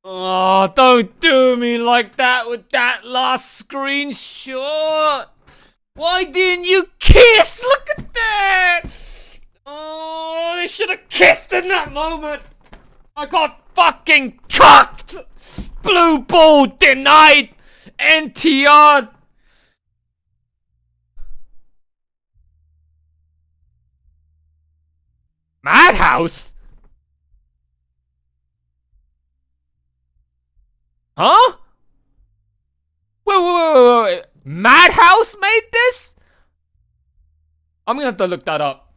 Oh, don't do me like that with that last screenshot. Why didn't you kiss? Look at that! Oh, they should have kissed in that moment. I got fucking cocked. Blue ball denied. NTR. Madhouse? Huh? Wait. Madhouse made this? I'm gonna have to look that up.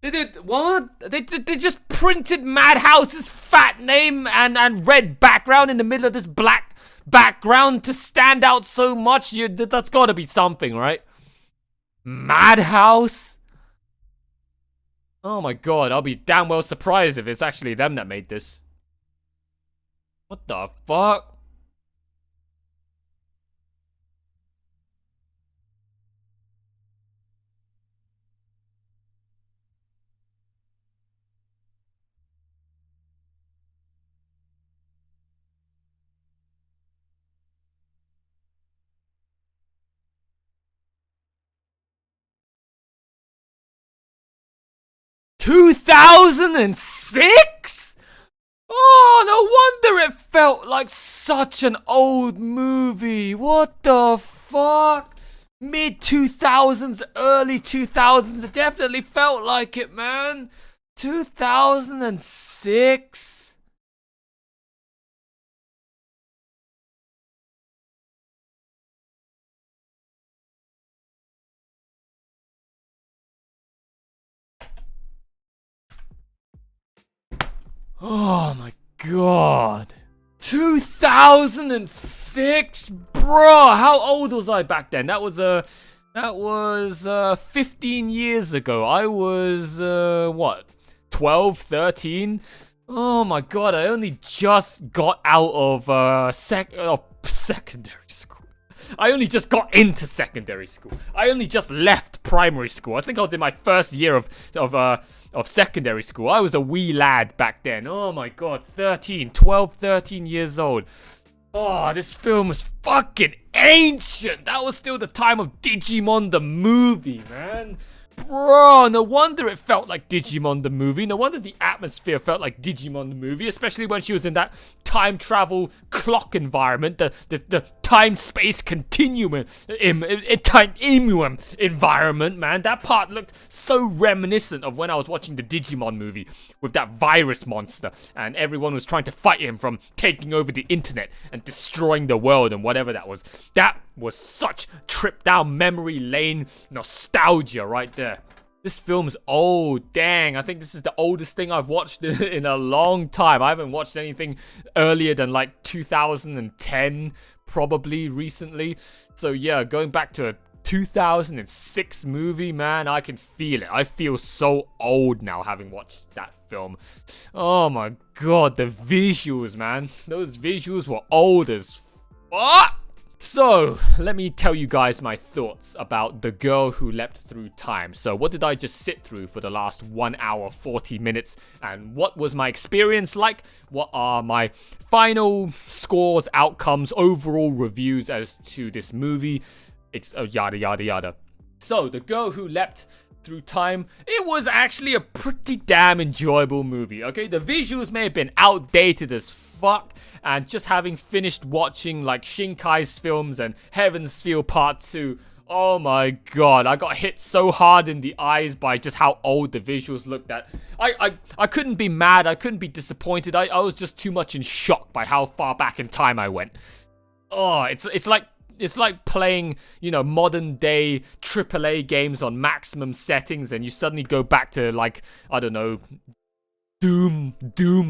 They did what? They just printed Madhouse's fat name and red background in the middle of this black background to stand out so much. That's gotta be something, right? Madhouse? Oh my god, I'll be damn well surprised if it's actually them that made this. What the fuck? $2006? Oh, no wonder it felt like such an old movie. What the fuck? Mid 2000s, early 2000s. It definitely felt like it, man. 2006. Oh my god. 2006? Bro, how old was I back then? That was 15 years ago. I was what? 12, 13? Oh my god, I only just got out of secondary school. I only just got into secondary school. I only just left primary school. I think I was in my first year of secondary school. I was a wee lad back then. Oh my god, 12, 13 years old. Oh, this film was fucking ancient. That was still the time of Digimon the movie, man. Bro, no wonder it felt like Digimon the movie. No wonder the atmosphere felt like Digimon the movie, especially when she was in that time travel clock environment, the time-space continuum, time-imuum environment, man. That part looked so reminiscent of when I was watching the Digimon movie with that virus monster, and everyone was trying to fight him from taking over the internet and destroying the world and whatever that was. That was such trip down memory lane nostalgia right there. This film's old. Dang, I think this is the oldest thing I've watched in a long time. I haven't watched anything earlier than like 2010, probably recently. So yeah, going back to a 2006 movie, man, I can feel it. I feel so old now having watched that film. Oh my god, the visuals, man. Those visuals were old as fuck. So, let me tell you guys my thoughts about The Girl Who Leapt Through Time. So, what did I just sit through for the last 1 hour, 40 minutes? And what was my experience like? What are my final scores, outcomes, overall reviews as to this movie? It's yada, yada, yada. So, The Girl Who Leapt Through Time, it was actually a pretty damn enjoyable movie, okay? The visuals may have been outdated as fuck, and just having finished watching like Shinkai's films and Heaven's Feel Part 2, oh my god, I got hit so hard in the eyes by just how old the visuals looked. That I couldn't be mad, I couldn't be disappointed, I was just too much in shock by how far back in time I went. Oh, it's like playing, you know, modern day AAA games on maximum settings and you suddenly go back to, like, I don't know, Doom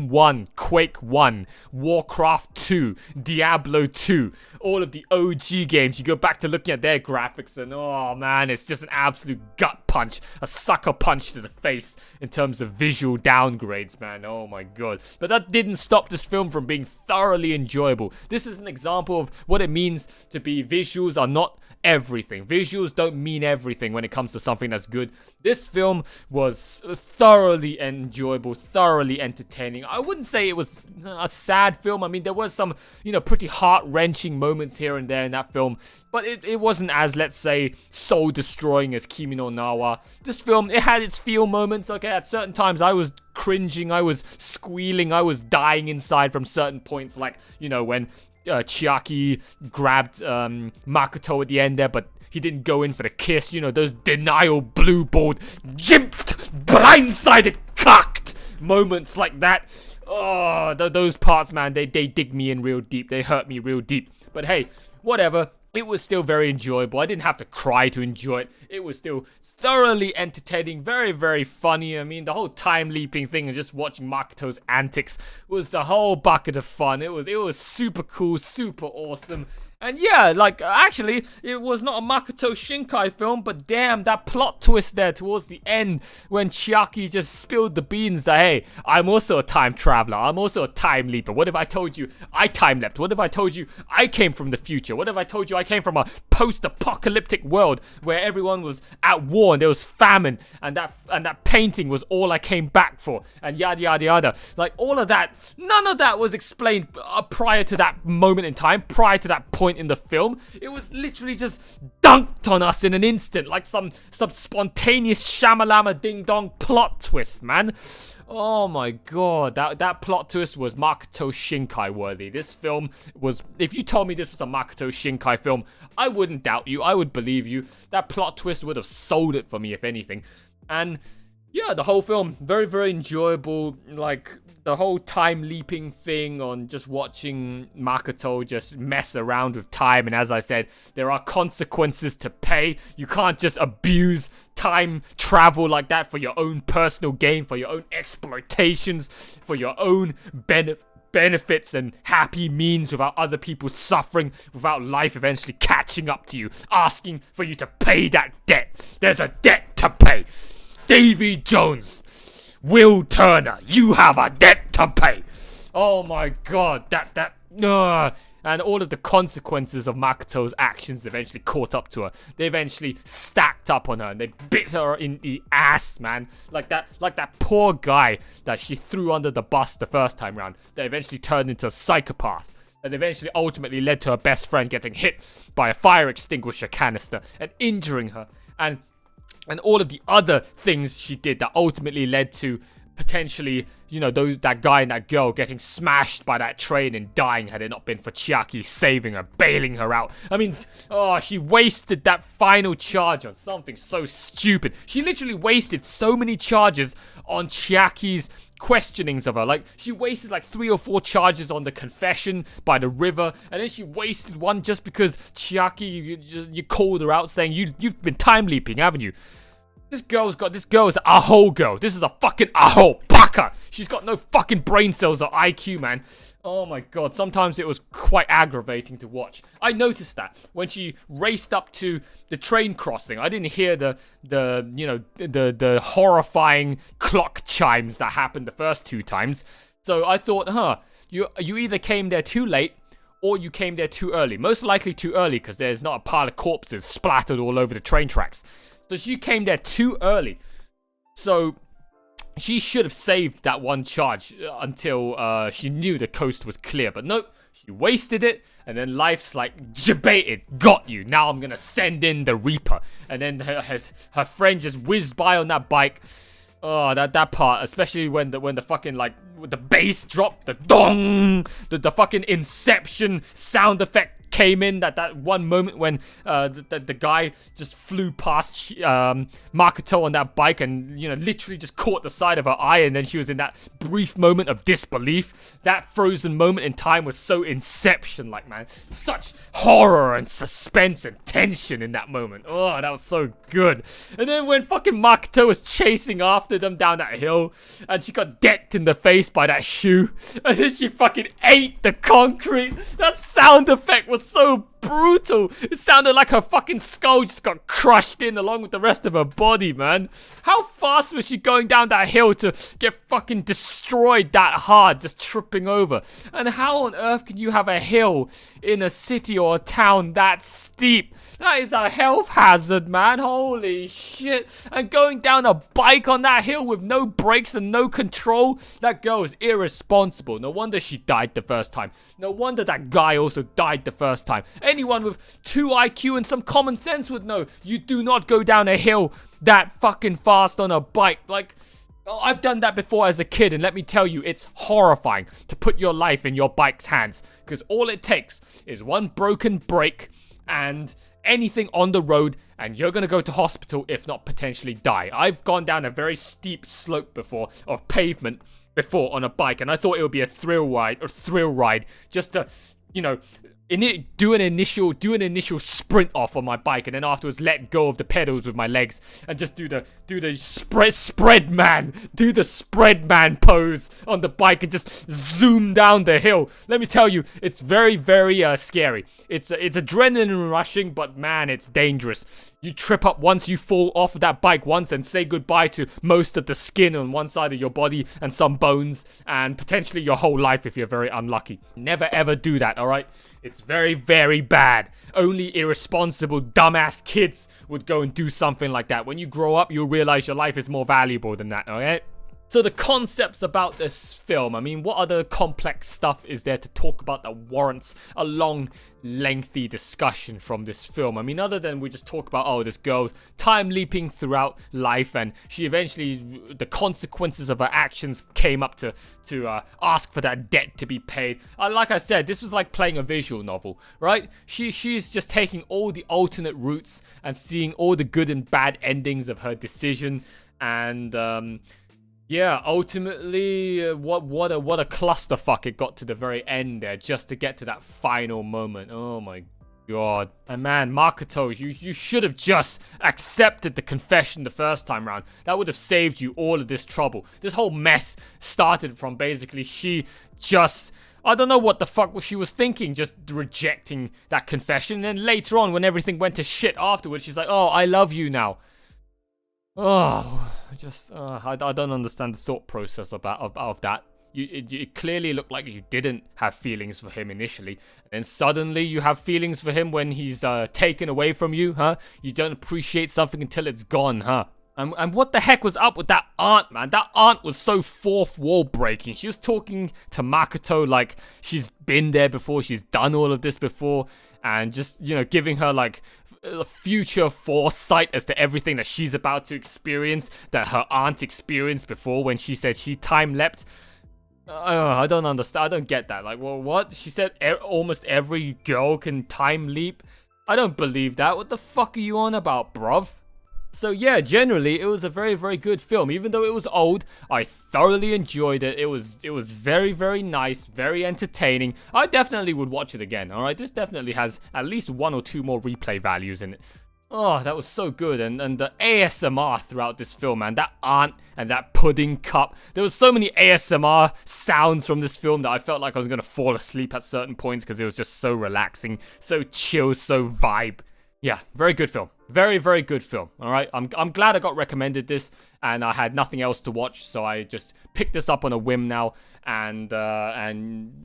1, Quake 1, Warcraft 2, Diablo 2, all of the OG games. You go back to looking at their graphics and, oh man, it's just an absolute gut punch, a sucker punch to the face in terms of visual downgrades, man. Oh my god. But that didn't stop this film from being thoroughly enjoyable. This is an example of what it means to be visuals are not everything. Visuals don't mean everything when it comes to something that's good. This film was thoroughly enjoyable, thoroughly entertaining. I wouldn't say it was a sad film. I mean, there was some, you know, pretty heart-wrenching moments here and there in that film, but it wasn't as, let's say, soul-destroying as Kimi no Na wa. This film, it had its feel moments, okay? At certain times, I was cringing, I was squealing, I was dying inside from certain points, like, you know, when Chiaki grabbed Makoto at the end there, but he didn't go in for the kiss. You know, those denial blue-balled, gimped, blindsided, cocked moments like that. Oh, those parts, man, they dig me in real deep. They hurt me real deep. But hey, whatever. It was still very enjoyable. I didn't have to cry to enjoy it. It was still thoroughly entertaining, very, very funny. I mean, the whole time leaping thing and just watching Makoto's antics was the whole bucket of fun. It was super cool, super awesome. And yeah, like, actually, it was not a Makoto Shinkai film, but damn, that plot twist there towards the end when Chiaki just spilled the beans that, hey, I'm also a time traveler, I'm also a time leaper. What if I told you I time leapt? What if I told you I came from the future? What if I told you I came from a post-apocalyptic world where everyone was at war and there was famine and that painting was all I came back for and yada yada yada. Like, all of that, none of that was explained prior to that moment in time, prior to that point in the film. It was literally just dunked on us in an instant, like some spontaneous shamalama ding dong plot twist, man. Oh my god, that plot twist was Makoto Shinkai worthy. This film was, if you told me this was a Makoto Shinkai film, I wouldn't doubt you, I would believe you. That plot twist would have sold it for me, if anything. And yeah, the whole film, very, very enjoyable. Like, the whole time leaping thing on just watching Makoto just mess around with time. And as I said, there are consequences to pay. You can't just abuse time travel like that for your own personal gain, for your own exploitations, for your own benefits and happy means without other people suffering, without life eventually catching up to you, asking for you to pay that debt. There's a debt to pay. Davy Jones, Will Turner, you have a debt to pay. Oh my god, and all of the consequences of Makoto's actions eventually caught up to her. They eventually stacked up on her and they bit her in the ass, man. Like that poor guy that she threw under the bus the first time round, that eventually turned into a psychopath. That eventually ultimately led to her best friend getting hit by a fire extinguisher canister and injuring her. And all of the other things she did that ultimately led to potentially, you know, that guy and that girl getting smashed by that train and dying had it not been for Chiaki saving her, bailing her out. I mean, she wasted that final charge on something so stupid. She literally wasted so many charges on Chiaki's questionings of her. Like, she wasted like 3 or 4 charges on the confession by the river, and then she wasted one just because Chiaki, you called her out saying you've been time leaping, haven't you? This girl is a whole girl. This is a fucking aho baka. She's got no fucking brain cells or IQ, man. Oh my god, sometimes it was quite aggravating to watch. I noticed that when she raced up to the train crossing. I didn't hear the horrifying clock chimes that happened the first 2 times. So I thought, you either came there too late or you came there too early. Most likely too early, because there's not a pile of corpses splattered all over the train tracks. So she came there too early. So she should have saved that one charge until she knew the coast was clear. But nope, she wasted it. And then life's like, debated, got you. Now I'm going to send in the Reaper. And then her friend just whizzed by on that bike. Oh, that part, especially when the fucking, like, the bass dropped, the dong, the fucking Inception sound effect came in, that one moment when the guy just flew past Makoto on that bike and, you know, literally just caught the side of her eye, and then she was in that brief moment of disbelief. That frozen moment in time was so Inception-like, man. Such horror and suspense and tension in that moment. Oh, that was so good. And then when fucking Makoto was chasing after them down that hill, and she got decked in the face by that shoe, and then she fucking ate the concrete. That sound effect was so brutal. It sounded like her fucking skull just got crushed in along with the rest of her body, man. How fast was she going down that hill to get fucking destroyed that hard, just tripping over? And how on earth can you have a hill in a city or a town that steep? That is a health hazard, man. Holy shit. And going down a bike on that hill with no brakes and no control, that girl is irresponsible. No wonder she died the first time. No wonder that guy also died the first time. Anyone with 2 IQ and some common sense would know you do not go down a hill that fucking fast on a bike. Like, I've done that before as a kid, and let me tell you, it's horrifying to put your life in your bike's hands, because all it takes is one broken brake and anything on the road, and you're gonna go to hospital, if not potentially die. I've gone down a very steep slope before of pavement before on a bike, and I thought it would be a thrill ride just to, you know, do an initial sprint off on my bike, and then afterwards let go of the pedals with my legs and just do the spread man pose on the bike and just zoom down the hill. Let me tell you, it's very, very scary. It's adrenaline rushing, but man, it's dangerous. You trip up once, you fall off of that bike once, and say goodbye to most of the skin on one side of your body and some bones, and potentially your whole life if you're very unlucky. Never ever do that, alright? It's very, very bad. Only irresponsible, dumbass kids would go and do something like that. When you grow up, you'll realize your life is more valuable than that, alright? So the concepts about this film, I mean, what other complex stuff is there to talk about that warrants a long, lengthy discussion from this film? I mean, other than we just talk about, oh, this girl's time leaping throughout life, and she eventually, the consequences of her actions came up to ask for that debt to be paid. Like I said, this was like playing a visual novel, right? She's just taking all the alternate routes and seeing all the good and bad endings of her decision, and yeah, ultimately, what a clusterfuck it got to the very end there, just to get to that final moment. Oh my god. And man, Makoto, you should have just accepted the confession the first time round. That would have saved you all of this trouble. This whole mess started from basically she just, I don't know what the fuck she was thinking, just rejecting that confession. And then later on, when everything went to shit afterwards, she's like, oh, I love you now. Oh, I don't understand the thought process of that. It clearly looked like you didn't have feelings for him initially, and then suddenly you have feelings for him when he's taken away from you, huh? You don't appreciate something until it's gone, huh? And what the heck was up with that aunt, man? That aunt was so fourth wall breaking. She was talking to Makoto like she's been there before, she's done all of this before, and just, you know, giving her like future foresight as to everything that she's about to experience that her aunt experienced before when she said she time leapt. I don't understand. I don't get that. Like, well, what? She said almost every girl can time leap? I don't believe that. What the fuck are you on about, bruv? So yeah, generally, it was a very, very good film. Even though it was old, I thoroughly enjoyed it. It was very, very nice, very entertaining. I definitely would watch it again, alright? This definitely has at least 1 or 2 more replay values in it. Oh, that was so good. And the ASMR throughout this film, man. That aunt and that pudding cup. There was so many ASMR sounds from this film that I felt like I was going to fall asleep at certain points because it was just so relaxing, so chill, so vibe. Yeah, very good film. Very, very good film. All right, I'm glad I got recommended this, and I had nothing else to watch, so I just picked this up on a whim now, and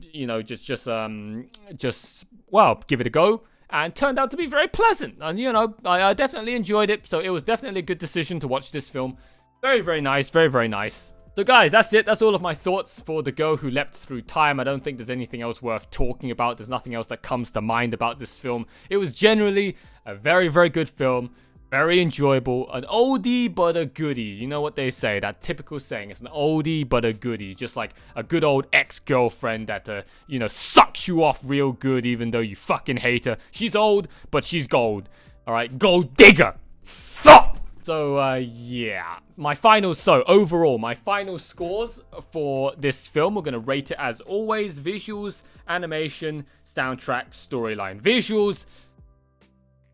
you know, just well, give it a go, and turned out to be very pleasant, and you know, I definitely enjoyed it. So it was definitely a good decision to watch this film. Very, very nice. Very, very nice. So guys, that's it. That's all of my thoughts for The Girl Who Leapt Through Time. I don't think there's anything else worth talking about. There's nothing else that comes to mind about this film. It was generally a very, very good film. Very enjoyable. An oldie but a goodie. You know what they say, that typical saying. It's an oldie but a goodie. Just like a good old ex-girlfriend that, you know, sucks you off real good even though you fucking hate her. She's old, but she's gold. Alright, gold digger. Fuck! So, yeah. Overall, my final scores for this film, we're going to rate it as always. Visuals, animation, soundtrack, storyline. Visuals,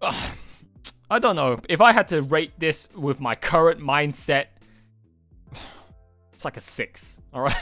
I don't know. If I had to rate this with my current mindset, it's like a 6, alright?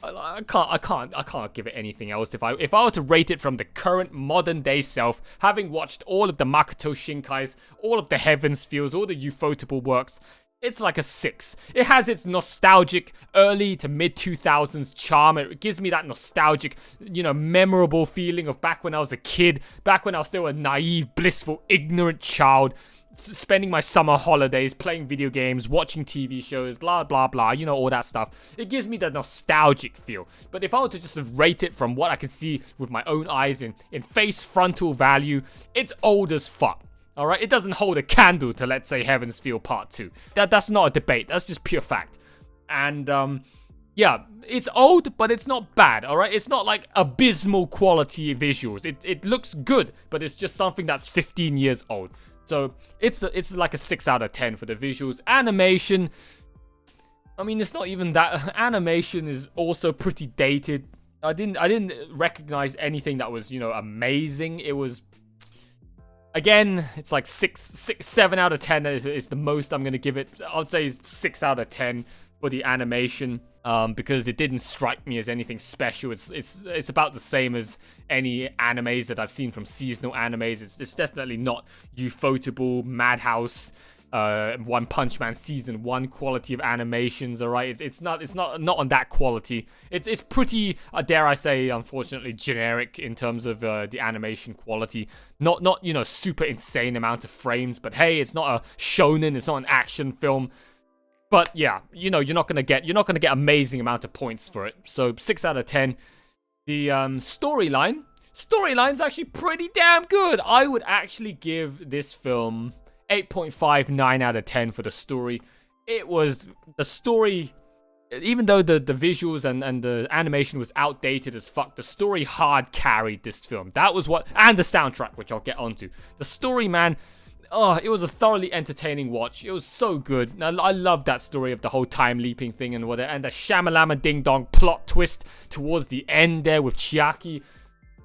I can't give it anything else. If I were to rate it from the current modern day self, having watched all of the Makoto Shinkais, all of the Heavens Feels, all the Ufotable works, it's like a 6. It has its nostalgic early to mid 2000s charm. It gives me that nostalgic, you know, memorable feeling of back when I was a kid, back when I was still a naive, blissful, ignorant child, spending my summer holidays playing video games, watching TV shows, blah blah blah, you know, all that stuff. It gives me the nostalgic feel. But if I were to just rate it from what I can see with my own eyes in face frontal value, it's old as fuck. Alright, it doesn't hold a candle to, let's say, Heaven's Feel Part 2. That's not a debate, that's just pure fact. And yeah, it's old, but it's not bad, alright? It's not like abysmal quality visuals. It looks good, but it's just something that's 15 years old. So it's like a 6 out of 10 for the visuals. Animation, I mean, it's not even that. Animation is also pretty dated. I didn't recognize anything that was, you know, amazing. It was, again, it's like 7 out of 10 is the most I'm gonna give it. I'd say 6 out of 10 for the animation. Because it didn't strike me as anything special. It's about the same as any animes that I've seen from seasonal animes. It's definitely not Ufotable, Madhouse, One Punch Man season 1 quality of animations. All right, it's not on that quality. It's pretty, dare I say, unfortunately generic in terms of the animation quality. Not you know, super insane amount of frames, but hey, it's not a shonen. It's not an action film. But yeah, you know, you're not gonna get amazing amount of points for it. So 6 out of 10. The storyline's actually pretty damn good. I would actually give this film 8.59 out of 10 for the story. It was the story, even though the visuals and the animation was outdated as fuck, the story hard carried this film. That was what, and the soundtrack, which I'll get onto. The story, man. Oh, it was a thoroughly entertaining watch. It was so good. I love that story of the whole time leaping thing and whatever, and the shamalama ding dong plot twist towards the end there with Chiaki.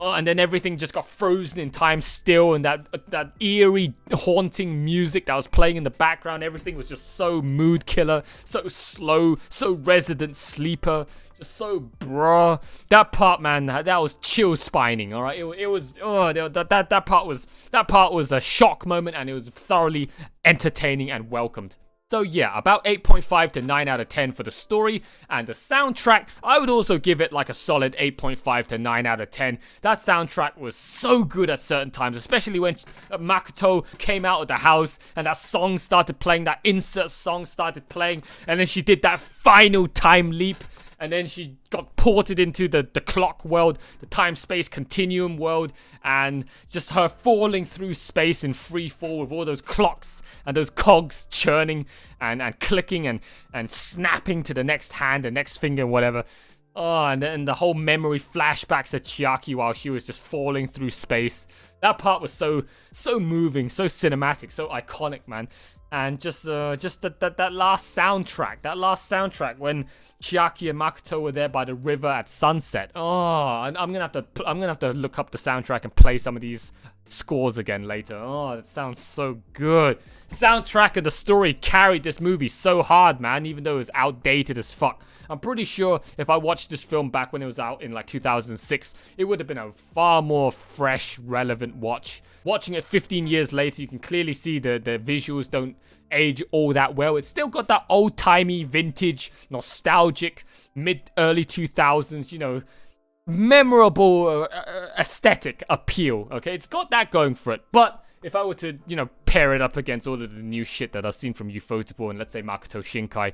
Oh, and then everything just got frozen in time still, and that eerie, haunting music that was playing in the background. Everything was just so mood killer, so slow, so resident sleeper, just so bruh. That part, man, that was chill spining. All right, it was. Oh, that part was a shock moment, and it was thoroughly entertaining and welcomed. So yeah, about 8.5 to 9 out of 10 for the story, and the soundtrack, I would also give it like a solid 8.5 to 9 out of 10. That soundtrack was so good at certain times, especially when Makoto came out of the house and that song started playing, that insert song started playing, and then she did that final time leap. And then she got ported into the clock world, the time-space continuum world, and just her falling through space in free fall with all those clocks and those cogs churning and clicking and snapping to the next hand, the next finger, whatever. Oh, and then the whole memory flashbacks of Chiaki while she was just falling through space. That part was so moving, so cinematic, so iconic, man. And just that last soundtrack when Chiaki and Makoto were there by the river at sunset. Oh, and I'm gonna have to look up the soundtrack and play some of these scores again later. Oh, that sounds so good. Soundtrack and the story carried this movie so hard, man, even though it was outdated as fuck. I'm pretty sure if I watched this film back when it was out in like 2006, it would have been a far more fresh, relevant watch. Watching it 15 years later, you can clearly see the visuals don't age all that well. It's still got that old-timey, vintage, nostalgic, mid-early 2000s, you know, memorable aesthetic appeal. Okay, it's got that going for it. But if I were to, you know, pair it up against all of the new shit that I've seen from Ufotable and let's say Makoto Shinkai,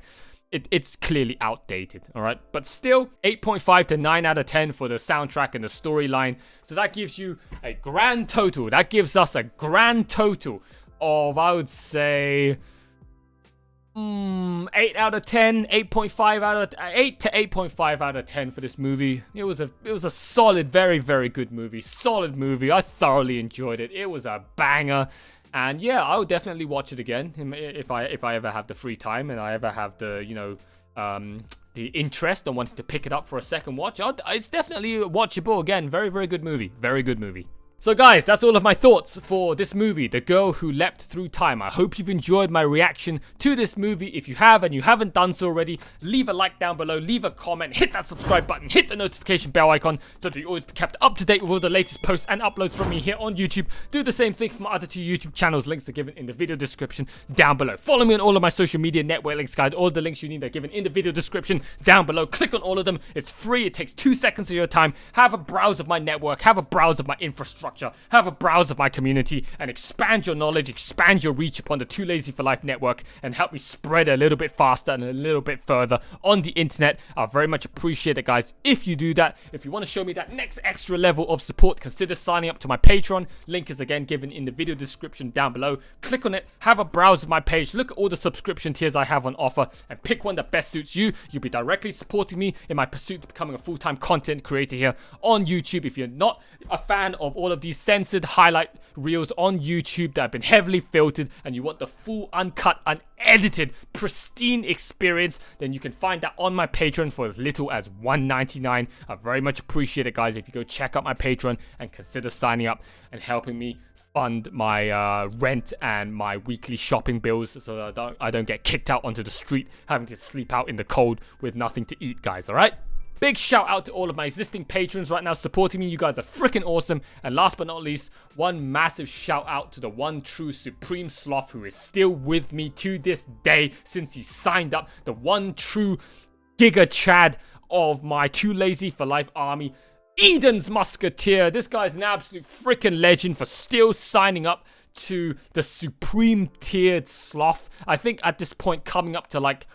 it's clearly outdated, all right? But still, 8.5 to 9 out of 10 for the soundtrack and the storyline. So that gives you a grand total. That gives us a grand total of, I would say, 8 out of 10, 8.5 out of 8 to 8.5 out of 10 for this movie. It was a solid, very, very good movie. Solid movie. I thoroughly enjoyed it. It was a banger. And yeah, I would definitely watch it again if I ever have the free time and I ever have the, you know, the interest and wanted to pick it up for a second watch. It's definitely watchable again. Very, very good movie. Very good movie. So guys, that's all of my thoughts for this movie, The Girl Who Leapt Through Time. I hope you've enjoyed my reaction to this movie. If you have and you haven't done so already, leave a like down below, leave a comment, hit that subscribe button, hit the notification bell icon so that you always be kept up to date with all the latest posts and uploads from me here on YouTube. Do the same thing for my other 2 YouTube channels. Links are given in the video description down below. Follow me on all of my social media network links, guys. All the links you need are given in the video description down below. Click on all of them. It's free. It takes 2 seconds of your time. Have a browse of my network. Have a browse of my infrastructure. Have a browse of my community and expand your knowledge, expand your reach upon the Too Lazy for Life network and help me spread a little bit faster and a little bit further on the internet. I very much appreciate it, guys, if you do that. If you want to show me that next extra level of support, consider signing up to my Patreon. Link is again given in the video description down below. Click on it, have a browse of my page, look at all the subscription tiers I have on offer and pick one that best suits you. You'll be directly supporting me in my pursuit to becoming a full-time content creator here on YouTube. If you're not a fan of all of these censored highlight reels on YouTube that have been heavily filtered and you want the full, uncut, unedited, pristine experience, then you can find that on my Patreon for as little as $1.99. I very much appreciate it, guys, if you go check out my Patreon and consider signing up and helping me fund my rent and my weekly shopping bills so that I don't get kicked out onto the street having to sleep out in the cold with nothing to eat, guys, all right? Big shout out to all of my existing patrons right now supporting me. You guys are freaking awesome. And last but not least, one massive shout out to the one true Supreme Sloth who is still with me to this day since he signed up. The one true Giga Chad of my Too Lazy for Life army. Eden's Musketeer. This guy's an absolute freaking legend for still signing up to the Supreme Tiered Sloth. I think at this point coming up to like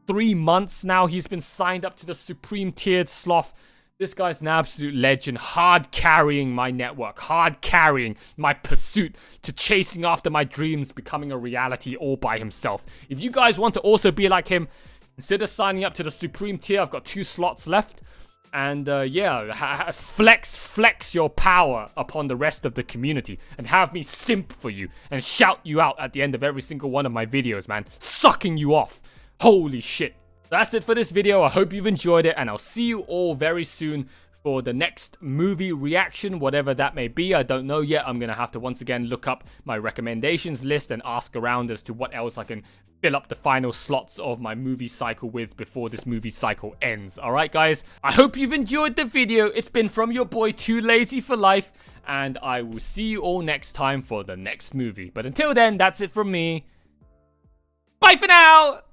3 months now he's been signed up to the Supreme Tiered Sloth. This guy's an absolute legend, hard carrying my network, hard carrying my pursuit to chasing after my dreams, becoming a reality all by himself. If you guys want to also be like him, consider signing up to the Supreme Tier. I've got 2 slots left. And yeah, flex your power upon the rest of the community and have me simp for you and shout you out at the end of every single one of my videos, man. Sucking you off. Holy shit. That's it for this video. I hope you've enjoyed it and I'll see you all very soon for the next movie reaction, whatever that may be. I don't know yet. I'm going to have to once again look up my recommendations list and ask around as to what else I can fill up the final slots of my movie cycle with before this movie cycle ends. Alright guys, I hope you've enjoyed the video. It's been from your boy Too Lazy for Life and I will see you all next time for the next movie. But until then, that's it from me. Bye for now!